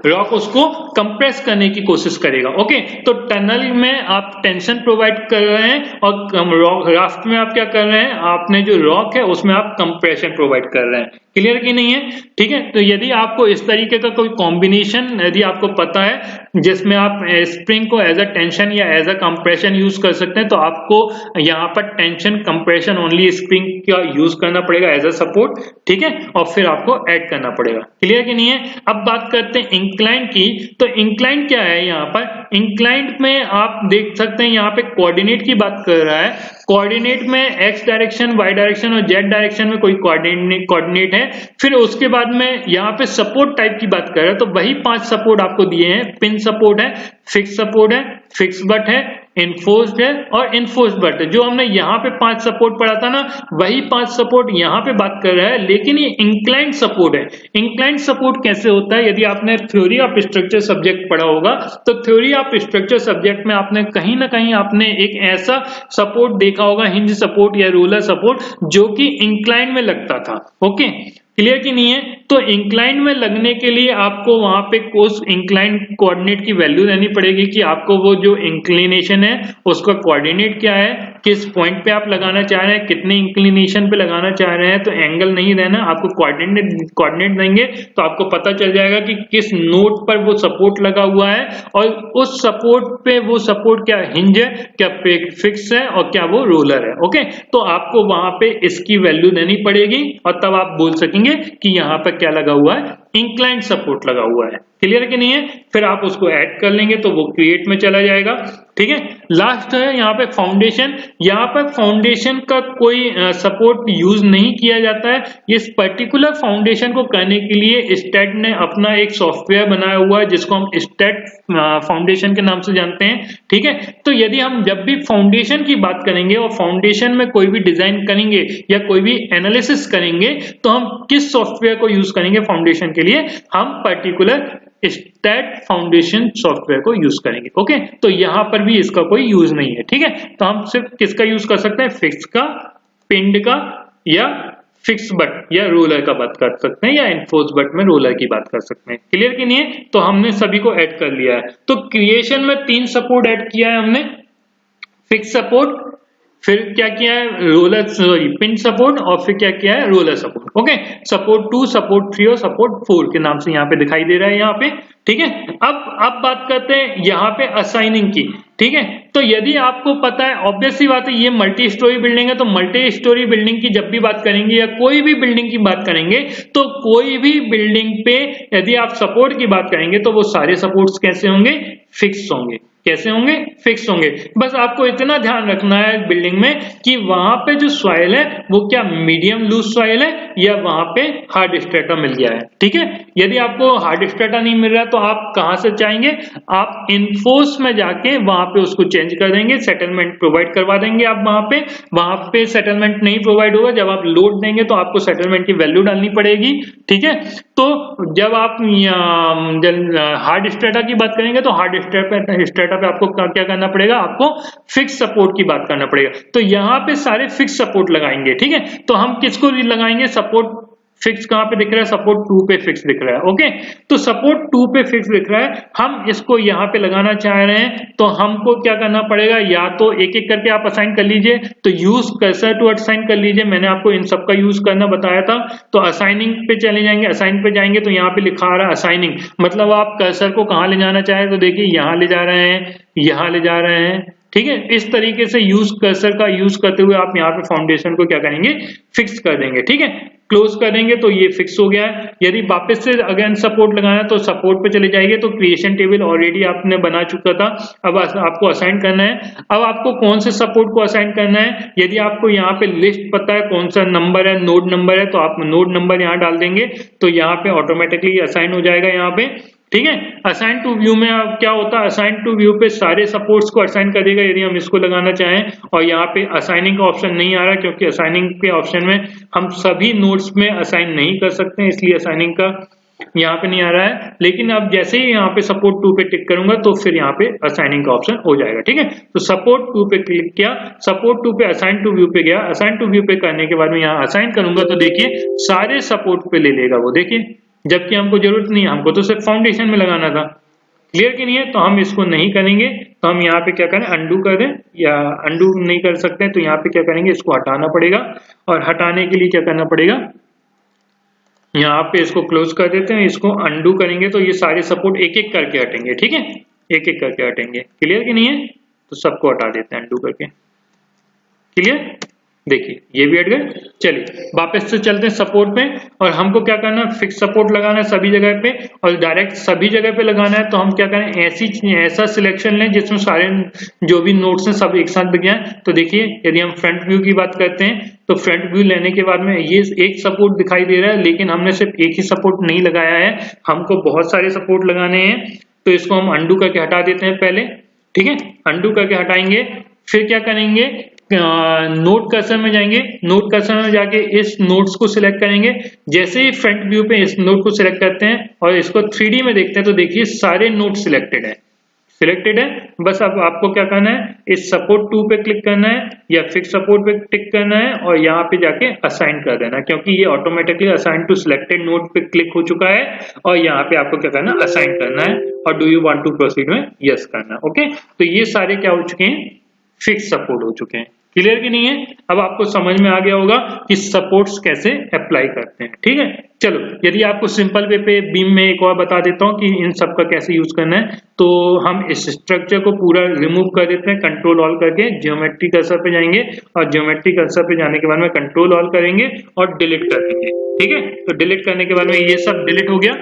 Speaker 1: रॉक उसको कंप्रेस करने की कोशिश करेगा। ओके, तो टनल में आप टेंशन प्रोवाइड कर रहे हैं और राफ्ट में आप क्या कर रहे हैं, आपने जो रॉक है उसमें आप कंप्रेशन प्रोवाइड कर रहे हैं। क्लियर की नहीं है? ठीक है, तो यदि आपको इस तरीके का कोई कॉम्बिनेशन यदि आपको पता है जिसमें आप स्प्रिंग को एज अ टेंशन या एज अ कंप्रेशन यूज कर सकते हैं तो आपको यहाँ पर टेंशन कंप्रेशन ओनली स्प्रिंग का यूज करना पड़ेगा एज अ सपोर्ट, ठीक है, और फिर आपको ऐड करना पड़ेगा। क्लियर की नहीं है? अब बात करते हैं इंक्लाइन की। तो इंक्लाइन क्या है, यहाँ पर इंक्लाइन में आप देख सकते हैं यहाँ पे कोऑर्डिनेट की बात कर रहा है। कोऑर्डिनेट में एक्स डायरेक्शन, वाई डायरेक्शन और जेड डायरेक्शन में कोई कोऑर्डिनेट है। फिर उसके बाद में यहाँ पे सपोर्ट टाइप की बात कर रहा है तो वही 5 सपोर्ट आपको दिए हैं, पिन सपोर्ट है, फिक्स सपोर्ट है, फिक्स बट है, इन्फोर्स्ड है और इन्फोर्स्ड बट है। जो हमने यहाँ पे 5 सपोर्ट पढ़ा था ना, वही 5 सपोर्ट यहाँ पे बात कर रहा है, लेकिन ये इंक्लाइंड सपोर्ट है। इंक्लाइंड सपोर्ट कैसे होता है, यदि आपने थ्योरी ऑफ स्ट्रक्चर सब्जेक्ट पढ़ा होगा तो थ्योरी ऑफ स्ट्रक्चर सब्जेक्ट में आपने कहीं ना कहीं आपने एक ऐसा सपोर्ट देखा होगा, हिंज सपोर्ट या रोलर सपोर्ट, जो कि इंक्लाइन में लगता था। ओके, क्लियर की नहीं है? तो इंक्लाइन में लगने के लिए आपको वहां पे कोस इंक्लाइन कोऑर्डिनेट की वैल्यू देनी पड़ेगी कि आपको वो जो इंक्लिनेशन है उसका कोऑर्डिनेट क्या है, किस पॉइंट पे आप लगाना चाह रहे हैं, कितने इंक्लिनेशन पे लगाना चाह रहे हैं। तो एंगल नहीं देना, आपको कोऑर्डिनेट देंगे तो आपको पता चल जाएगा कि किस नोट पर वो सपोर्ट लगा हुआ है और उस सपोर्ट पे वो सपोर्ट क्या हिंज है, क्या फिक्स है और क्या वो रोलर है। ओके, तो आपको वहां पे इसकी वैल्यू देनी पड़ेगी और तब आप बोल सकेंगे कि यहाँ पर क्या लगा हुआ है, इंक्लाइंड सपोर्ट लगा हुआ है। क्लियर कि नहीं है? फिर आप उसको ऐड कर लेंगे तो वो क्रिएट में चला जाएगा। ठीक है, लास्ट है यहाँ पे फाउंडेशन। यहाँ पर फाउंडेशन का कोई सपोर्ट यूज नहीं किया जाता है। इस पर्टिकुलर फाउंडेशन को करने के लिए स्टेट ने अपना एक सॉफ्टवेयर बनाया हुआ है जिसको हम स्टेट फाउंडेशन के नाम से जानते हैं। ठीक है, तो यदि हम जब भी फाउंडेशन की बात करेंगे और फाउंडेशन में कोई भी डिजाइन करेंगे या कोई भी एनालिसिस करेंगे तो हम किस सॉफ्टवेयर को यूज करेंगे फाउंडेशन के लिए, हम पर्टिकुलर स्टेट फाउंडेशन सॉफ्टवेयर को यूज करेंगे। ओके, तो यहां पर भी इसका कोई यूज नहीं है। ठीक है, तो हम सिर्फ किसका यूज कर सकते हैं, फिक्स का, पिंड का या फिक्स बट या रोलर का बात कर सकते हैं या इन्फोर्स बट में रोलर की बात कर सकते हैं। क्लियर कि नहीं है? तो हमने सभी को ऐड कर लिया है। तो क्रिएशन में 3 सपोर्ट ऐड किया है हमने, फिक्स सपोर्ट, फिर क्या किया है रोलर सॉरी पिन सपोर्ट, और फिर क्या किया है roller support. Okay, support 2, support 3 और सपोर्ट 4 के नाम से यहाँ पे दिखाई दे रहा है यहाँ पे। ठीक है, अब बात करते हैं यहाँ पे असाइनिंग की। ठीक है, तो यदि आपको पता है, ऑब्वियस सी बात है ये मल्टी स्टोरी बिल्डिंग है, तो मल्टी स्टोरी बिल्डिंग की जब भी बात करेंगे या कोई भी बिल्डिंग की बात करेंगे, तो कोई भी बिल्डिंग पे यदि आप सपोर्ट की बात करेंगे तो वो सारे सपोर्ट्स कैसे होंगे, फिक्स होंगे। कैसे होंगे, फिक्स होंगे। बस आपको इतना ध्यान रखना है बिल्डिंग में कि वहां पे जो सॉइल है वो क्या मीडियम लूज सॉइल है या वहां पे हार्ड स्ट्रेटा मिल गया है। ठीक है, यदि आपको हार्ड स्ट्रेटा नहीं मिल रहा तो आप कहां से चाहेंगे, आप इन्फोर्स में जाके वहां पे उसको चेंज कर देंगे, सेटलमेंट प्रोवाइड करवा देंगे आप वहां पे सेटलमेंट नहीं प्रोवाइड होगा। जब आप लोड देंगे तो आपको सेटलमेंट की वैल्यू डालनी पड़ेगी। ठीक है, तो जब आप हार्ड स्ट्रेटा की बात करेंगे तो हार्ड स्ट्रेटा पे आपको क्या करना पड़ेगा, आपको फिक्स सपोर्ट की बात करना पड़ेगा। तो यहाँ पे सारे फिक्स सपोर्ट लगाएंगे। ठीक है, तो हम किसको लगाएंगे, सपोर्ट फिक्स कहां पे दिख रहा है, सपोर्ट 2 पे फिक्स दिख रहा है। ओके, तो सपोर्ट 2 पे फिक्स दिख रहा है, हम इसको यहां पे लगाना चाह रहे हैं, तो हमको क्या करना पड़ेगा, या तो एक एक करके आप असाइन कर लीजिए, तो यूज कर्सर टू असाइन कर लीजिए, मैंने आपको इन सब का यूज करना बताया था। तो असाइनिंग पे चले जाएंगे, असाइन पे जाएंगे तो यहाँ पे लिखा आ रहा है असाइनिंग, मतलब आप कर्सर को कहां ले जाना चाहे तो देखिए यहां ले जा रहे हैं, यहां ले जा रहे हैं। ठीक है, इस तरीके से यूज कर्सर का यूज करते हुए आप यहाँ पे फाउंडेशन को क्या करेंगे, फिक्स कर देंगे। ठीक है, क्लोज कर देंगे तो ये फिक्स हो गया है। यदि वापस से अगेन सपोर्ट लगाना है तो सपोर्ट पे चले जाएंगे, तो क्रिएशन टेबल ऑलरेडी आपने बना चुका था, अब आपको असाइन करना है। अब आपको कौन से सपोर्ट को असाइन करना है, यदि आपको यहाँ पे लिस्ट पता है कौन सा नंबर है, नोड नंबर है, तो आप नोड नंबर यहाँ डाल देंगे तो यहाँ पे ऑटोमेटिकली असाइन हो जाएगा यहाँ पे। ठीक है, असाइन टू व्यू में अब क्या होता है, असाइन टू व्यू पे सारे सपोर्ट्स को असाइन कर देगा यदि हम इसको लगाना चाहें, और यहाँ पे असाइनिंग का ऑप्शन नहीं आ रहा क्योंकि असाइनिंग के ऑप्शन में हम सभी नोड्स में असाइन नहीं कर सकते हैं, इसलिए असाइनिंग का यहाँ पे नहीं आ रहा है। लेकिन अब जैसे ही यहाँ पे सपोर्ट 2 पे टिक करूंगा तो फिर यहाँ पे असाइनिंग का ऑप्शन हो जाएगा। ठीक है, तो सपोर्ट 2 पे क्लिक किया, सपोर्ट 2 पे असाइन टू व्यू पे गया, असाइन टू व्यू पे करने के बाद में यहाँ असाइन करूंगा तो देखिए सारे सपोर्ट पे ले लेगा वो, देखिए, जबकि हमको जरूरत नहीं है, हमको तो सिर्फ फाउंडेशन में लगाना था। क्लियर कि नहीं है, तो हम इसको नहीं करेंगे, तो हम यहाँ पे क्या करें, अंडू कर दें, या अंडू नहीं कर सकते तो यहाँ पे क्या करेंगे, इसको हटाना पड़ेगा, और हटाने के लिए क्या करना पड़ेगा, यहाँ पे इसको क्लोज कर देते हैं, इसको अंडू करेंगे तो ये सारे सपोर्ट एक एक करके हटेंगे। ठीक है, एक एक करके हटेंगे। क्लियर कि नहीं है, तो सबको हटा देते हैं अंडू करके। क्लियर, देखिए ये भी हट गए। चलिए वापस से चलते हैं सपोर्ट पे, और हमको क्या करना है, फिक्स सपोर्ट लगाना है सभी जगह पे, और डायरेक्ट सभी जगह पे लगाना है। तो हम क्या करें, ऐसा सिलेक्शन लें जिसमें सारे जो भी नोट्स हैं सब एक साथ दिख जाए। तो देखिए यदि हम फ्रंट व्यू की बात करते हैं तो फ्रंट व्यू लेने के बाद में ये एक सपोर्ट दिखाई दे रहा है, लेकिन हमने सिर्फ एक ही सपोर्ट नहीं लगाया है, हमको बहुत सारे सपोर्ट लगाने हैं। तो इसको हम अंडू करके हटा देते हैं पहले। ठीक है, अंडू करके हटाएंगे, फिर क्या करेंगे, नोट कर्सर में जाएंगे, नोट कर्सर में जाके इस नोट्स को सिलेक्ट करेंगे। जैसे ही फ्रंट व्यू पे इस नोट को सिलेक्ट करते हैं और इसको 3D में देखते हैं तो देखिए सारे नोट सिलेक्टेड है, बस अब आपको क्या करना है, इस सपोर्ट 2 पे क्लिक करना है या फिक्स सपोर्ट पे टिक करना है और यहाँ पे जाके असाइन कर देना, क्योंकि ये automatically assign to selected note पे क्लिक हो चुका है, और यहाँ पे आपको क्या करना है, असाइन करना है, और do you want to proceed में यस करना है। ओके, तो ये सारे क्या हो चुके हैं, फिक्स सपोर्ट हो चुके हैं। क्लियर कि नहीं है, अब आपको समझ में आ गया होगा कि सपोर्ट्स कैसे अप्लाई करते हैं। ठीक है, चलो यदि आपको सिंपल वे पे बीम में एक और बता देता हूं कि इन सब का कैसे यूज करना है, तो हम इस स्ट्रक्चर को पूरा रिमूव कर देते हैं, कंट्रोल ऑल करके ज्योमेट्री कर्सर पे जाएंगे, और ज्योमेट्री कर्सर पे जाने के बाद में कंट्रोल ऑल करेंगे और डिलीट कर देंगे। ठीक है, तो डिलीट करने के बाद में ये सब डिलीट हो गया।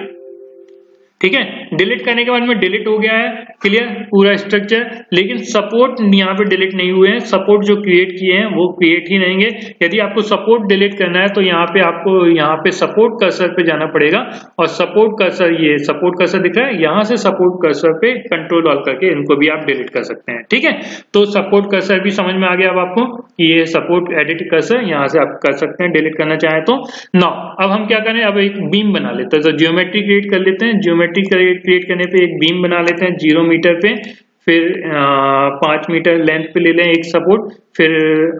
Speaker 1: ठीक है, डिलीट करने के बाद में डिलीट हो गया है, क्लियर पूरा स्ट्रक्चर, लेकिन सपोर्ट यहाँ पे डिलीट नहीं हुए हैं, सपोर्ट जो क्रिएट किए हैं वो क्रिएट ही रहेंगे। यदि आपको सपोर्ट डिलीट करना है तो यहाँ पे आपको यहाँ पे सपोर्ट कर्सर पे जाना पड़ेगा, और सपोर्ट कर्सर, ये सपोर्ट कर्सर दिख रहा है, यहाँ से सपोर्ट कर्सर पे कंट्रोल ऑल करके इनको भी आप डिलीट कर सकते हैं। ठीक है, तो सपोर्ट कर्सर भी समझ में आ गया अब आपको कि ये सपोर्ट एडिट कर्सर यहाँ से आप कर सकते हैं डिलीट करना चाहे तो। नाउ अब हम क्या करें, अब एक बीम बना लेते हैं, तो ज्योमेट्री क्रिएट कर लेते हैं। ज्योमेट्री क्रिएट करने पे एक बीम बना लेते हैं 0 मीटर पे, फिर 5 मीटर लेंथ पे ले लें एक सपोर्ट, फिर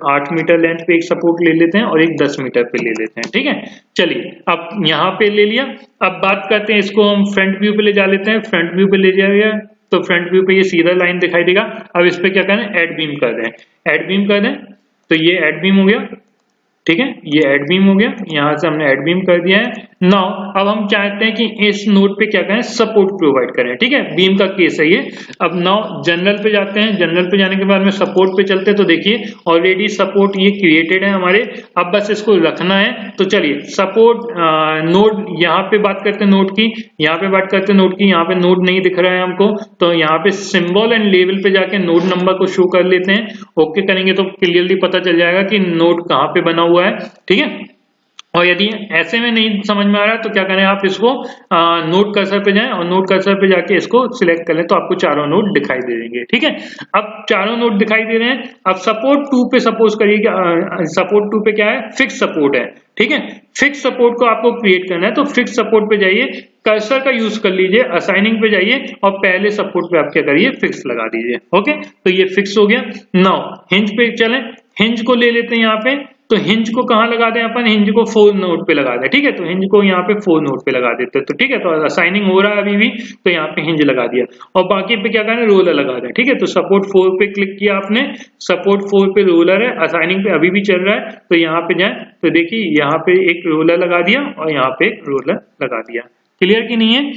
Speaker 1: 8 मीटर लेंथ पे एक सपोर्ट ले लेते हैं, और एक 10 मीटर पे ले लेते हैं। ठीक है, चलिए अब यहाँ पे ले लिया। अब बात करते हैं, इसको हम फ्रंट व्यू पे ले जा लेते हैं। फ्रंट व्यू पे ले जाइए, तो फ्रंट व्यू पे ये सीधा लाइन दिखाई देगा। अब इस पे क्या करें, ऐड बीम कर दें, ऐड बीम कर दें, तो ये ऐड बीम हो गया, ठीक है, ये ऐड बीम हो गया, यहां से हमने ऐड बीम कर दिया है। नाउ अब हम चाहते हैं कि इस नोड पे क्या करें, सपोर्ट प्रोवाइड करें, ठीक है, बीम का केस है ये। अब नाउ जनरल पे जाते हैं, जनरल पे जाने के बाद में सपोर्ट पे चलते हैं, तो देखिए ऑलरेडी सपोर्ट ये क्रिएटेड है हमारे, अब बस इसको रखना है। तो चलिए सपोर्ट नोड, यहाँ पे बात करते हैं नोड की, यहाँ पे बात करते हैं नोड की, यहाँ पे नोड नहीं दिख रहा है हमको, तो यहाँ पे सिंबल एंड लेवल पे जाके नोड नंबर को शो कर लेते हैं। ओके करेंगे तो क्लियरली पता चल जाएगा कि नोड कहाँ पे बना हुआ है, ठीक है। और यदि ऐसे में नहीं समझ में आ रहा है तो क्या करें, आप इसको नोड कर्सर पे जाएं और नोड कर्सर पे जाके इसको सिलेक्ट कर लें, तो आपको चारों नोड दिखाई दे देंगे, ठीक है। अब चारों नोड दिखाई दे रहे हैं। अब सपोर्ट 2 पे सपोज करिए कि सपोर्ट 2 पे क्या है, फिक्स सपोर्ट है, ठीक है। फिक्स सपोर्ट को आपको क्रिएट करना है, तो फिक्स सपोर्ट पे जाइए, कर्सर का यूज कर लीजिए, असाइनिंग पे जाइए और पहले सपोर्ट पे आप क्या करिए, फिक्स लगा दीजिए। ओके, तो ये फिक्स हो गया। नाउ हिंज पे चलें, हिंज को ले लेते हैं यहाँ पे, तो हिंज को कहाँ लगा दें अपन, हिंज को 4 नोड पे लगा दें, ठीक है। तो हिंज को यहाँ पे 4 नोड पे लगा देते हैं, तो ठीक है, तो असाइनिंग हो रहा है अभी भी, तो यहाँ पे हिंज लगा दिया और बाकी पे क्या करें, रोलर लगा दें, ठीक है। तो सपोर्ट 4 पे क्लिक किया आपने, सपोर्ट 4 पे रोलर है, असाइनिंग पे अभी भी चल रहा है, तो यहाँ पे जाए तो देखिए यहाँ पे एक रोलर लगा दिया और यहाँ पे एक रोलर लगा दिया। क्लियर की नहीं है,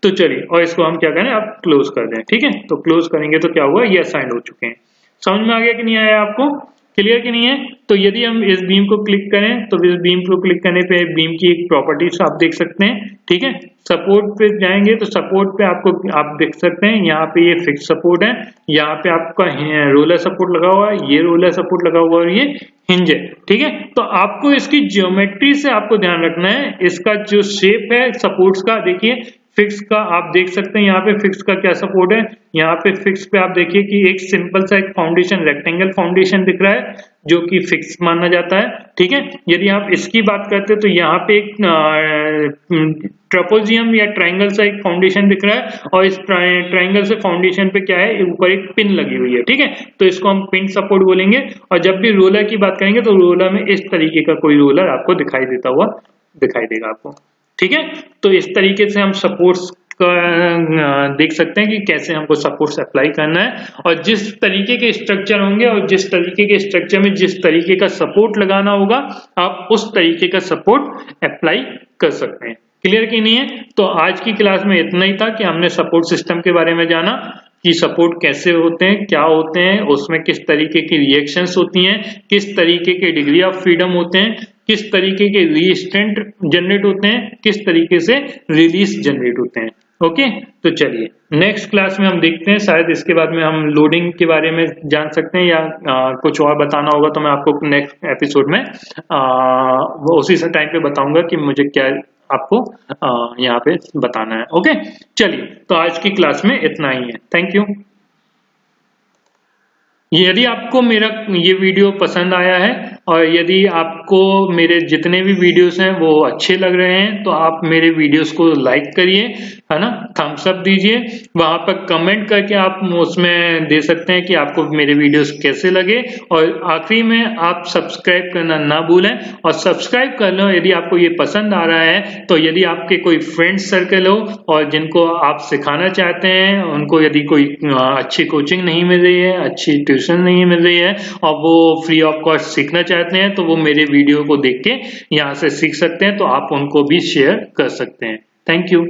Speaker 1: तो चलिए और इसको हम क्या करें, अब क्लोज कर दें, ठीक है। तो क्लोज करेंगे तो क्या हुआ, ये असाइन हो चुके हैं। समझ में आ गया कि नहीं आया आपको, क्लियर की नहीं है। तो यदि हम इस बीम को क्लिक करें, तो इस बीम को क्लिक करने पे बीम की एक प्रॉपर्टीज आप देख सकते हैं, ठीक है। सपोर्ट पे जाएंगे तो सपोर्ट पे आपको आप देख सकते हैं, यहाँ पे ये फिक्स सपोर्ट है, यहाँ पे आपका रोलर सपोर्ट लगा हुआ है, ये रोलर सपोर्ट लगा हुआ है और ये हिंज है, ठीक है। तो आपको इसकी ज्योमेट्री से आपको ध्यान रखना है, इसका जो शेप है सपोर्ट्स का, देखिए फिक्स का आप देख सकते हैं, यहाँ पे फिक्स का क्या सपोर्ट है, यहाँ पे फिक्स पे आप देखिए कि एक सिंपल सा एक फाउंडेशन, रेक्टेंगल फाउंडेशन दिख रहा है जो कि फिक्स माना जाता है, ठीक है। यदि आप इसकी बात करते हैं तो यहाँ पे एक ट्रेपेजियम या ट्रायंगल सा एक फाउंडेशन दिख रहा है और इस ट्रायंगल से फाउंडेशन पे क्या है, ऊपर एक पिन लगी हुई है, ठीक है। तो इसको हम पिन सपोर्ट बोलेंगे। और जब भी रोलर की बात करेंगे तो रोलर में इस तरीके का कोई रोलर आपको दिखाई देता हुआ दिखाई देगा आपको, ठीक है। तो इस तरीके से हम सपोर्ट्स का देख सकते हैं कि कैसे हमको सपोर्ट्स अप्लाई करना है, और जिस तरीके के स्ट्रक्चर होंगे और जिस तरीके के स्ट्रक्चर में जिस तरीके का सपोर्ट लगाना होगा, आप उस तरीके का सपोर्ट अप्लाई कर सकते हैं। क्लियर की नहीं है, तो आज की क्लास में इतना ही था कि हमने सपोर्ट सिस्टम के बारे में जाना कि सपोर्ट कैसे होते हैं, क्या होते हैं, उसमें किस तरीके की रिएक्शंस होती हैं, किस तरीके के डिग्री ऑफ फ्रीडम होते हैं, किस तरीके के रिस्ट्रेंट जनरेट होते हैं, किस तरीके से रिलीज जनरेट होते हैं। ओके, तो चलिए नेक्स्ट क्लास में हम देखते हैं, शायद इसके बाद में हम लोडिंग के बारे में जान सकते हैं या कुछ और बताना होगा तो मैं आपको नेक्स्ट एपिसोड में वो उसी से टाइम पे बताऊंगा कि मुझे क्या आपको यहाँ पे बताना है। ओके, चलिए तो आज की क्लास में इतना ही है। Thank you. यदि आपको मेरा ये वीडियो पसंद आया है और यदि आपको मेरे जितने भी वीडियोस हैं वो अच्छे लग रहे हैं, तो आप मेरे वीडियोस को लाइक करिए, है ना, थम्स अप दीजिए, वहां पर कमेंट करके आप उसमें दे सकते हैं कि आपको मेरे वीडियोस कैसे लगे, और आखिरी में आप सब्सक्राइब करना ना भूलें और सब्सक्राइब कर लो यदि आपको ये पसंद आ रहा है। तो यदि आपके कोई फ्रेंड्स सर्कल हो और जिनको आप सिखाना चाहते हैं, उनको यदि कोई अच्छी कोचिंग नहीं मिल रही है, अच्छी ट्यूशन नहीं मिल रही है और वो फ्री ऑफ कॉस्ट सीखना चाहते हैं, तो वो मेरे वीडियो को देख के यहाँ से सीख सकते हैं, तो आप उनको भी शेयर कर सकते हैं। Thank you.